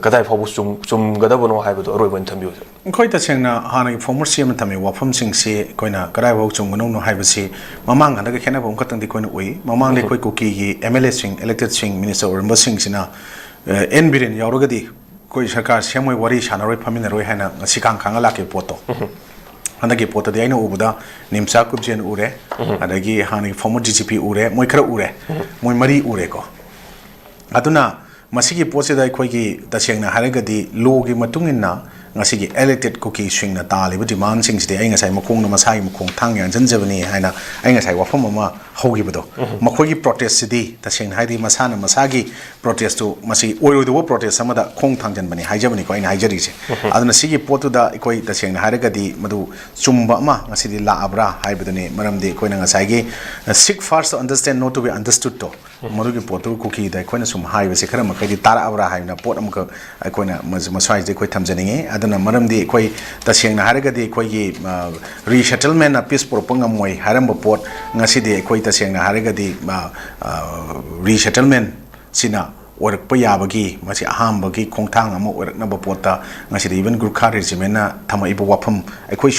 कदाय फावबु चुम गदबनो हाइबदो अरोइबन थंबियो खोइ तसेंगना हानगी फॉर्मर सीएम थमे वाफम सिंगसि कोइना कदाय फाव चुमगनो नो हाइबसि ममांग हनगा खेनाबम खतंदि कोइना ओइ ममांग ले खोइ कुकी गी एमएलए सिंग इलेक्टेड सिंग मिनिस्टर ओरम सिंगसिना एन बिरेन यावरगदि कोइ सरकार सेमोय वारी सानरोय फमिनरोय हाना सिकांग खांगा लाके पोतो हनगी पोतदि आइना उबदा निमसा कुबजेन उरे अदगी हानगी फॉर्मर डीजीपी उरे मोय खरा उरे मोय मरी उरे को अदुना मसिगी पोसेदा खोइगी तसेंगना हारगदि लोगी मतुंगिना ngasi elected cookie swing na tali bu demand sing de ainga sai makong na masai makong thang yang janjabani haina ainga sai wafam ma hogi bodo makhoi gi protest sidi ta sing haidi masana masagi protest to masi oyo do protest samada khong thang janbani haijabani ko aina haijari se aduna sigi potu da koi ta sing haragadi madu chumba ma ngasi di la abra haibadani maram de koina ngasai gi seek first to understand not to be understood to madu gi potu cookie da koina sum haiba se khara makai di tara abra haina pot amka koina masai de koi thamjaninge adana maramdi koi tasengna haragadi koi gi resettlement na peace propanga moi haramba pot ngasi de koi tasengna haragadi resettlement sina orak pa yabagi masi ahambagi khongthang ama orak na bapota ngasi de even gurkha regiment na thama ibo wafam ekoi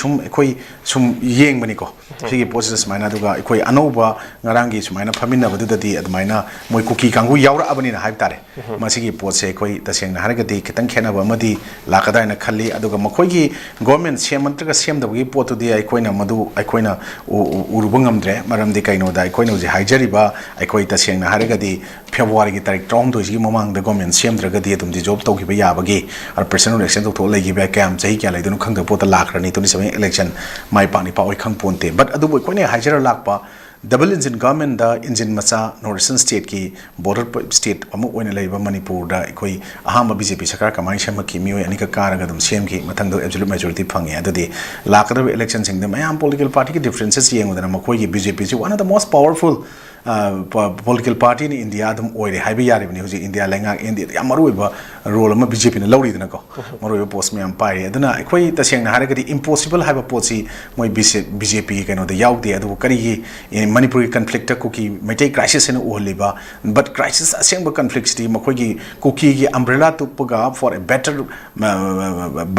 sum yeng bani ko sigi process maina duga ekoi anoba ngarangi sumaina phamina badudadi admaina moi kuki kangu yaura abani na haib tare masigi pose ekoi tasengna haragadi kitang khena ba madi lakada na khalli aduga makoi gi government semantra ga semdabagi potu di ekoina madu ekoina urubungamdre maramdi kaino da ekoina ji haijari ba ekoi tasengna haragadi February gi tarik trom do ji mamang da government semdragadi adum di job tawki ba yabagi ar personal election to legi ba kam chahi kya laidunu khangda pota lakrani to ni samay election mai pani pa oi khang ponte but adu boy koine hajara lakpa double engine government da engine macha northern state ki border state amu oina leiba Manipur da ekoi ahamba BJP sarkar kamai semaki mioi anika karaga dum semki mathang do absolute majority phangi adudi lakada election sing da mayam political party ki differences yengudana makoi ki BJP is one of the most powerful political party in India dum oire haiba yari bani hoji India lenga India yamaru ba role ma BJP na lawri dana ko maru post me am pai aduna ekoi taseng na haragadi impossible haiba pochi moi BJP kano da yaudi adu kari in Manipur conflict kuki maitai crisis na uhliba but crisis aseng ba conflicts ti makoi ki kuki ki umbrella to paga for a better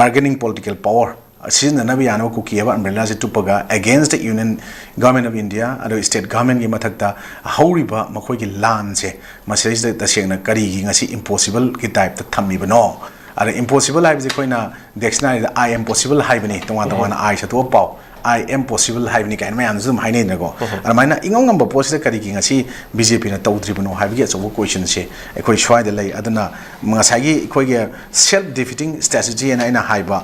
bargaining political power Season na nabi ano kuki aba umbrella se tupaga against the Union Government of India ado state government ki mathakta hauriba makoi ki lan se masai se taseng na kari ki ngasi impossible ki type ta thammi bano ara impossible hai je koina dictionary I am possible hai bani tongwa I sa to pau I am possible hai bani kain mayam zum hai ne na ko ara maina ingong ngam ba post kari ki ngasi BJP na tawdri bano hai bi so question se ekoi shwai de lai aduna ngasai gi ekoi ge self defeating strategy and ina hai ba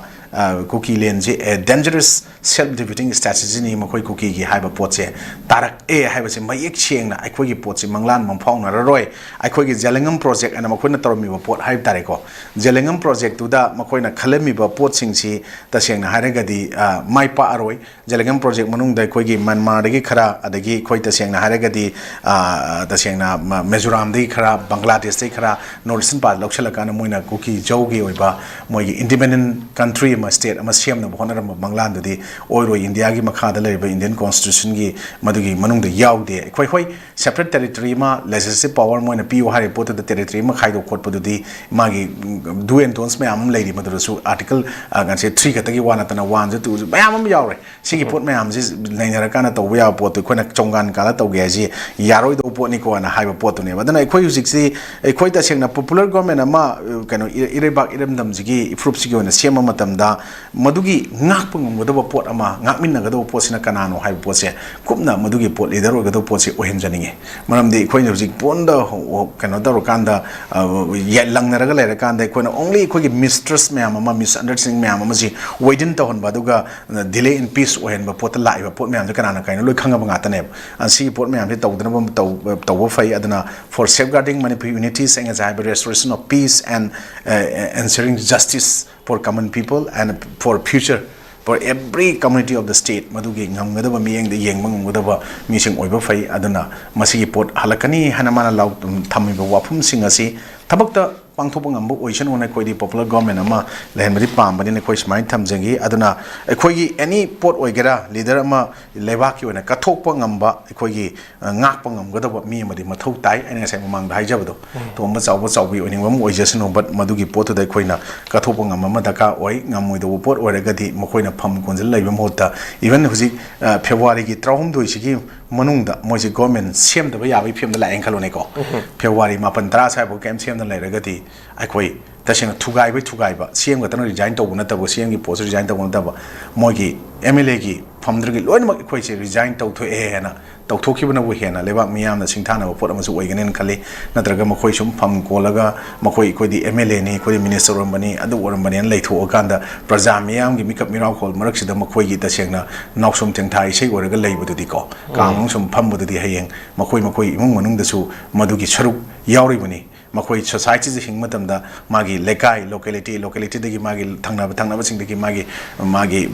cookie lens a dangerous self-defeating strategy ni makoi cookie ki haiba potse tarak haiba se mayek cheng na aikoi ki potse manglan mamphong na roi aikoi ki Jalengam project ana makoi na tarmi ba pot haib tare ko Jalengam project tu da makoi na khalemi ba pot sing si taseng na hare gadi mai pa aroi Jalengam project manung da koi ki Myanmar dagi khara adagi koi taseng na hare gadi taseng na Mizoram dagi khara Bangladesh dagi khara Northern part lokchala kana moina cookie jogi oiba moi independent country ma state ama siam na bhona ram Banglan de oiro India gi makha da leba Indian constitution gi madugi manung de yaude khoi khoi separate territory ma legislative power moina pi wa report the territory ma khai do khot padu di magi do and don'ts me am lady madu su article gan se 3 ka tagi wana tana 1 2 mayam am yaure sigi pot mayam ji nainara kana to ya pot to khona chonggan kala to ge ji yaroi do pot ni ko na haiba pot to ne badana khoi usik si khoi ta seng na popular government ama kano irebak iremdam ji gi proof si ona sema matam da madugi ngak pung godaba pot ama ngakmin na godaba pot sina kanano hai pot se kupna madugi pot leader ro godaba pot se ohem janinge maram de khoi ne jik ponda kano da ro kanda ye lang na raga le kanda khoi na only khoi gi mistress me ama misunderstanding me ama ji waiting to hon baduga delay in peace ohen ba pot la ba pot me am kanana kaino loi khanga ba ngata ne an si pot me am de tawdana bam taw fai adana for safeguarding Manipur unity saying as a restoration of peace and ensuring justice for common people and for future for every community of the state madugi ngamgadaba miyeng de yengba ngamgadaba mising oiba fai aduna masigi pot halakani hanamana law thamiba wafum sing asi thabakta pangthopa ngambu oisan ona koidi popular government ama lehenbadi pambani ne koi smai thamjangi aduna ekhoigi any pot oigera leader ama lebaki ona kathokpa ngamba ekhoigi ngakpa ngamgadaba mi amadi mathau tai ane ngai mamang da haijabado tomba chawbi oiningwam oijasno but madugi pot da khoina kathokpa ngamama daka oi ngamoido pot oiragadi makoina pham konjal laiba mohta even huji February gi 3 sigi manungda moji government sem da yabi phim da la engkhalo ne ko February 13 sai bo kem sem da lairagadi aikoi taseng thugai ba sem ga tan resign to na tabo sem gi post resign to na tabo mogi MLA gi famdr gi loin mak khoi se resign to tho na to thoki bana bo hena leba miyam na singthana bo pot amasu oiganen khali natraga makhoi sum pham kolaga makhoi koi di MLA ni koi minister rombani adu rombani an leitho okanda praja miyam gi mikap miraw khol marak sida makhoi gi taseng na nausum tengthai sei oraga leibudu di ko kamung sum pham budu di hayeng makhoi imung manung da su madugi saruk yauri bani makoi society je hingma tamda magi lekai locality dagi magi thangna sing dagi magi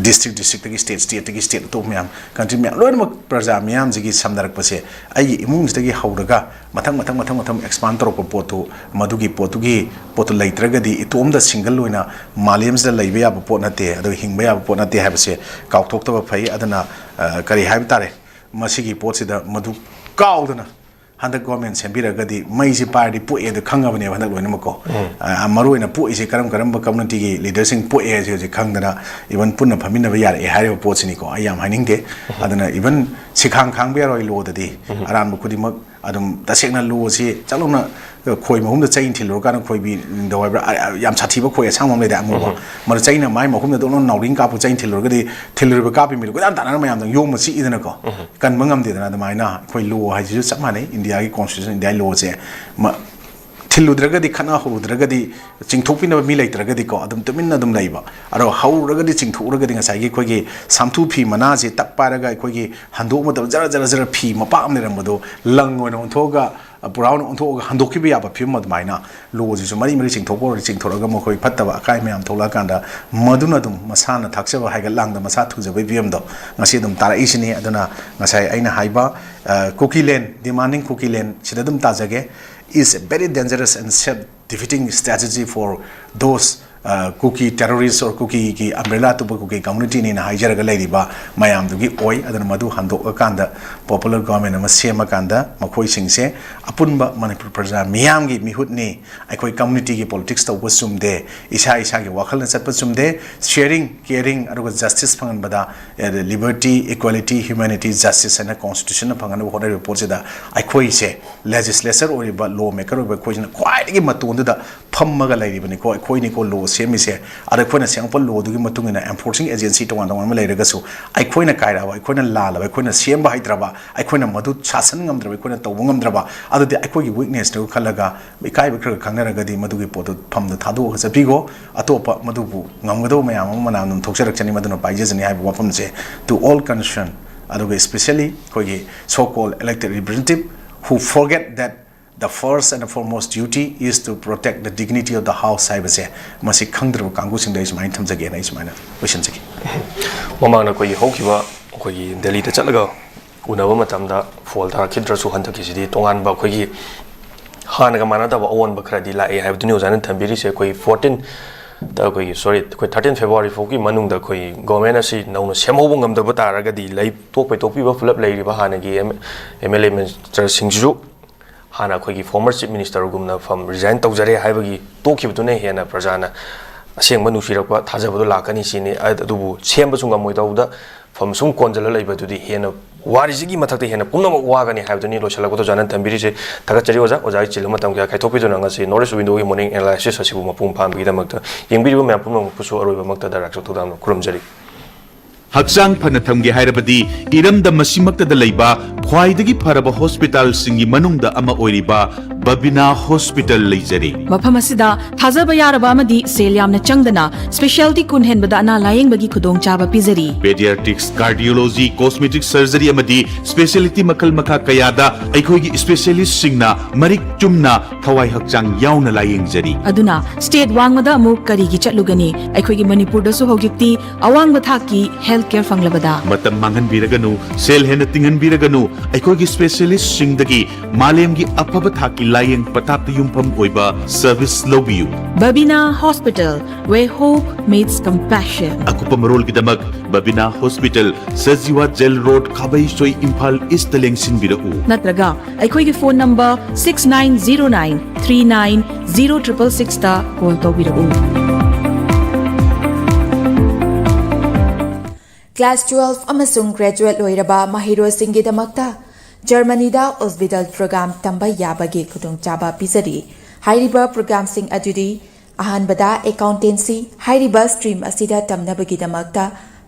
district dagi state dagi state to myam country myam loin mak praja myam jigi samdarak pase ai imung dagi haudaga mathang expand toro potu madugi potu leitragadi itom da single loina maliams da leibe ya pot nate ado hingba ya pot nate habse kaukthok ta phai adana kari haib tare masigi pot sida madu kaudana handa government sembiragadi maisi party pu e de khangabane handa loina mako amaru ina pu ise karam community gi leadership pu e je khangdana even punna phamina ba yar e hare pochini ko ayam haningde adana even sikhang khangbe roi lo dadi aran bu khudi mak adum tasengna lo si chalona khoi mahum da chain thilro kana khoi bi dawai yam sathi ba khoi asangmam le da amu mar chain mai mahum da don nauring ka pu chain thilro gadi thilro ba ka bi mi ko dan tan mayam dang yom si idana ko kan bangam de dana da mai na khoi lo ha ji chap mane India gi constitution India lo che थिल्लुद्रगदि खना हुद्रगदि चिंथोपिन मी लेत्रगदि को अदम तुमिन अदम लेबा अरो हौरगदि चिंथोरगदि ngसाई खोगी सामथु फी मना जे तक पारगा खोगी हंदो मदम जरा जरा जरा फी मपाम लेरमदो lung own ओंथोगा पुराउन ओंथोगा हंदोकिबि याबा फिम मदमाइना लोजिसु मरी मरी चिंथोरगा मखोई फत्तबा अकाय मयाम थोला कांदा मदुन अदम मसाना थाक्सबा हाइगा लांगदा मसा थुजबे बियमदो ngasi अदम तारा इसिनी अदना ngसाई आइना हाइबा कुकीलैंड डिमांडिंग कुकीलैंड सिदा अदम ताजगे is a very dangerous and self-defeating strategy for those cookie terrorists or cookie ki umbrella to cookie community ni na hijaraga laiba mayam dugi oi adana madu hando akanda popular government ama sema kanda makhoi singse apunba manipur praja miyam gi mihut ni aikoi community gi politics to wasumde isa isa gi wakhal na chatpa sumde sharing caring aruga justice phangan bada liberty equality humanity justice and constitution na phangan bo hodai report da aikoi se legislator or ba law maker or ba khoi na kwai gi matun da phammaga lairibani ko aikoi ni ko law सेमिसे अरे खोना sample लो दुगी मतुंगिना enforcing agency तोंगा तोंगा म लेरगसु आई खोना कायराबा आई खोना लालाबा आई खोना same बाहाइद्राबा आई खोना मधु शासन ngमद्राबा आई खोना तौबो ngमद्राबा अदुदि आई खोगी weakness तो खलगा इकाय बखर खंगरगदि मधुगी पोतो फमद थादो हजपिगो अतोपा मधुबु ngमगदो मयाम मना नुम थोक्सरकचनी मधुना पाइजेजनी हाइब वफम से टू ऑल कंसर्न अदुगे स्पेशली खोगी so called elected representative who forget that the first and the foremost duty is to protect the dignity of the house saibase masi khangdru kangu sing dai smain thamjage na ismaina question saki mamang na koi hokiba koi delhi ta chalaga unaba matamda fall thar khidra su han thaki sidi tongan ba koi hanaga manada ba on ba khradi la ai habduni ozan thambiri se koi 14 da koi sorry koi 13 February foki manung da koi government asi nauna semhobu ngamda ba taraga di lai tokpe topi ba fulap lai ri ba hanagi MLA minister singju हाना खोगी former chief minister गुमना फम resign तौजरे हाइबगी तोखिबदुने हेना प्रजाना असेंग मनुशिरकवा थाजबदो लाकनी सिने अदुबु सेमबसु ngमोइदौदा फम सुम कोनजल लैबदुदि हेना वारिजिगी मथकते हेना पुनम वागनी हाइबदुनि लोसलगतो जानन तंबिरिसे थागचरी ओजा चिलम तम क्या खाइथोपिदुना ngasi नॉर्थ विंडोगी मॉर्निंग एनालिसिस असिबु मपुम फामबिदमक्ता यंबिरिबु मैम पुनम पुसु अरोइबा मक्ता दाराक्सो थौदाम खुरमजरी हक्चांग फन थमगे हाइरबदी इरमदा मसिमक्तदा लैबा ख्वाइदगी फरबा हॉस्पिटल सिंगी मनुंगदा अमा ओइरिबा बबिना हॉस्पिटल लेजरी मफम असिदा थाजबा यारबा अमदी सेल यामना चंगदना स्पेशलिटी कुनहेनबदा अना लायेंगबगी खुदोंग चाबा पिजरी पेडियाट्रिक्स कार्डियोलॉजी कॉस्मेटिक सर्जरी अमदी स्पेशलिटी मखल मखा कयादा अखोगी स्पेशलिस्ट सिंगना मरिक चुमना थवाई हक्चांग याउना लायेंगजरी अदुना स्टेट वांगमदा अमु करिगी चटलुगनी अखोगी मणिपुरदसु होगिक्ति अवांग बथाकी हेल्थ केयर फंगलबदा मतम मांगन बिरगनु सेल हेन तिंगन बिरगनु अखोगी स्पेशलिस्ट सिंगदगी मालेमगी अफब थाकी लायेंग पताप युमफम ओइबा सर्विस लोबियु Babina hospital where hope meets compassion अकुप मरोल की दमक Babina hospital Sajiwa jail road खाबई सोई इंफाल ईस्ट लेंगसिन बिरउ नत्रगा अखोगी फोन नंबर 6909390666 ता कॉल तौबिरउ Class 12 अमसुंग ग्रेजुएट लोइरबा महिरोसिंगिदमक्ता जर्मनीदा हॉस्पिटल प्रोग्राम तंबा याबगे खुदोंग चाबा पिजरी हाइरिबा प्रोग्राम सिंग अजुदी अहानबदा अकाउंटेंसी हाइरिबा स्ट्रीम असिदा तमनबगिदमक्ता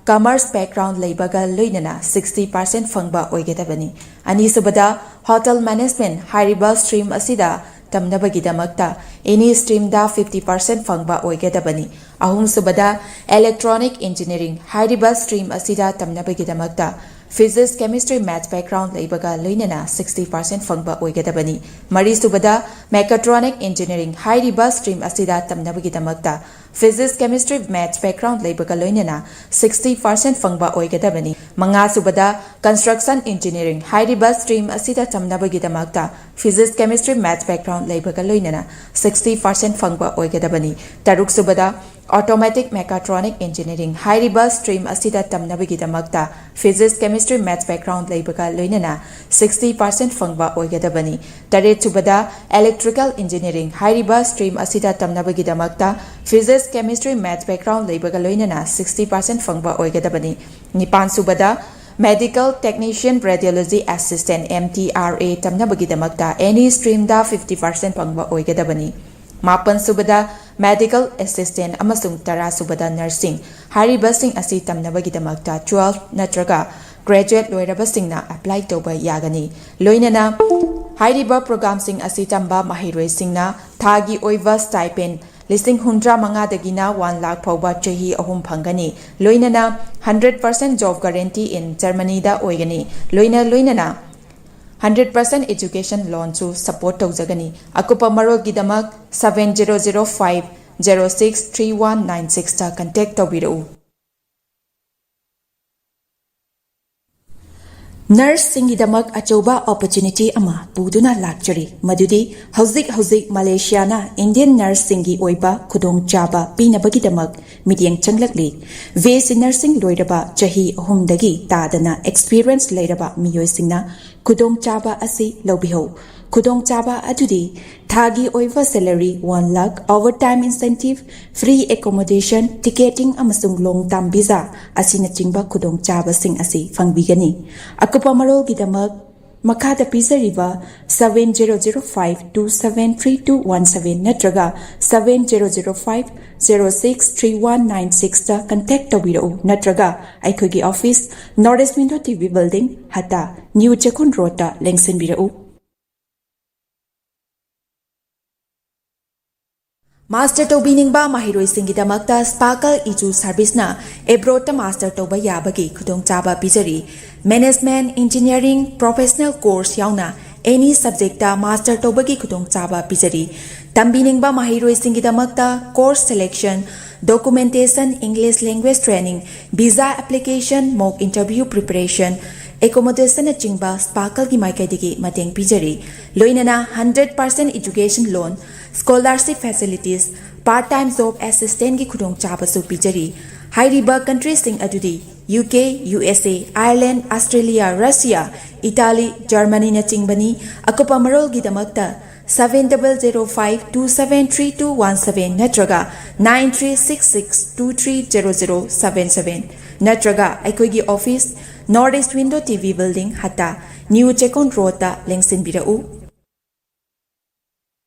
कॉमर्स बैकग्राउंड लेबगा लोइनना 60% फंगबा ओइगेदबनी अनिसुबदा होटल मैनेजमेंट हाइरिबा स्ट्रीम असिदा तमनबगिदमक्ता एनी स्ट्रीम दा 50% फंगबा ओइगेदबनी अहुमसुबदा इलेक्ट्रॉनिक इंजीनियरिंग हाइरिबा स्ट्रीम असिदा तमनबगिदमक्ता फिजिक्स केमिस्ट्री मैथ्स बैकग्राउंड लेबगा लोइनना 60% फंगबा ओइगेदबनी मरीसुबदा मेकाट्रॉनिक इंजीनियरिंग हाइरिबा स्ट्रीम असिदा तमनबगिदमक्ता फिजिक्स केमिस्ट्री मैथ्स बैकग्राउंड लेबगा लोइनना 60% फंगबा ओइगेदबनी मंगासुबदा कंस्ट्रक्शन इंजीनियरिंग हाइरिबा स्ट्रीम असिदा तमनबगिदमक्ता फिजिक्स केमिस्ट्री मैथ्स बैकग्राउंड लेबगा लोइनना 60% फंगबा ओइगेदबनी तरुकसुबदा ऑटोमेटिक मेकाट्रॉनिक इंजीनियरिंग हाइरिबा स्ट्रीम असिदा तमनबगिदमक्ता फिजिक्स केमिस्ट्री मैथ्स बैकग्राउंड लेबगा लोइनना 60% फंगबा ओइगेदबनी तरेचुबदा इलेक्ट्रिकल इंजीनियरिंग हाइरिबा स्ट्रीम असिदा तमनबगिदमक्ता फिजिक्स केमिस्ट्री मैथ्स बैकग्राउंड लेबगा लोइनना 60% फंगबा ओइगेदबनी निपानसुबदा medical technician radiology assistant MTRA तमनबगिदमक्ता एनी स्ट्रीम दा 50% फंगबा ओइगेदबनी मापन सुबदा मेडिकल असिस्टेंट अमसुंग तरा सुबदा नर्सिंग हारिबसिंग असि तमनबगिदमक्ता 12 नत्रगा ग्रेजुएट लोइरबसिंगना अप्लाई तौबा यागनी लोइनना हाइरिबा प्रोग्राम सिंग असि तंबा महिरोइसिंगना ꯊꯥꯒꯤ ꯑꯣꯏꯕ ꯁ꯭ꯇꯥꯏꯄꯦꯟ 1,100,000 1 lakh ꯐꯥꯎꯕ ꯆꯍꯤ 3 ꯐꯪꯒꯅꯤ ꯂꯣꯏꯅꯅ 100% job guarantee in Germany da oigani loinana 100% education loan su support tawjagani akupa marol gidamak 7005 063196 ta contact tawbirau Nurse singidamak achoba opportunity ama puduna lakchari madudi hauzik Malaysia na Indian nurse singi oiba khudong chaba pinabagidamak midyang changlakli VC nursing loiraba chahi 3 dagi tadana experience leiraba miyoi singna khudong chaba asi lobiho khudong chaba adudi thagi oiva salary 1 lakh overtime incentive free accommodation ticketing amasung long term visa asina chingba khudong chaba sing asi fangbigani akupa marol gidamak makada pisariba 7005273217 natraga 7005 063196 ta contact tawbirau natraga aikhogi office Northeast Window TV building hata New Chakun Road ta lengsenbirau Master Tobiningba Mahiroi Singidamakta Sparkle Iju Service na Abroad ta Master Toba Yabagi Kudong Chaba Pizari Management Engineering Professional Course Yauna Any subject ta Master Tobagi Kudong Chaba Pizari Tambiningba Mahiroi Singidamakta Course Selection Documentation English Language Training Visa Application Mock Interview Preparation Accommodation na chingba Sparkle gi maikaidigi mateng pijari loinana 100% education loan scholarship facilities part-time job assistant gi khudong chaba su pijari hairiba countries sing adudi UK USA Ireland Australia Russia Italy Germany na chingbani akupa marol gi damakta 7005273217 natraga 9366230077 natraga aikhoigi office Northeast Window TV building hata New Chakun Road ta lengsenbirau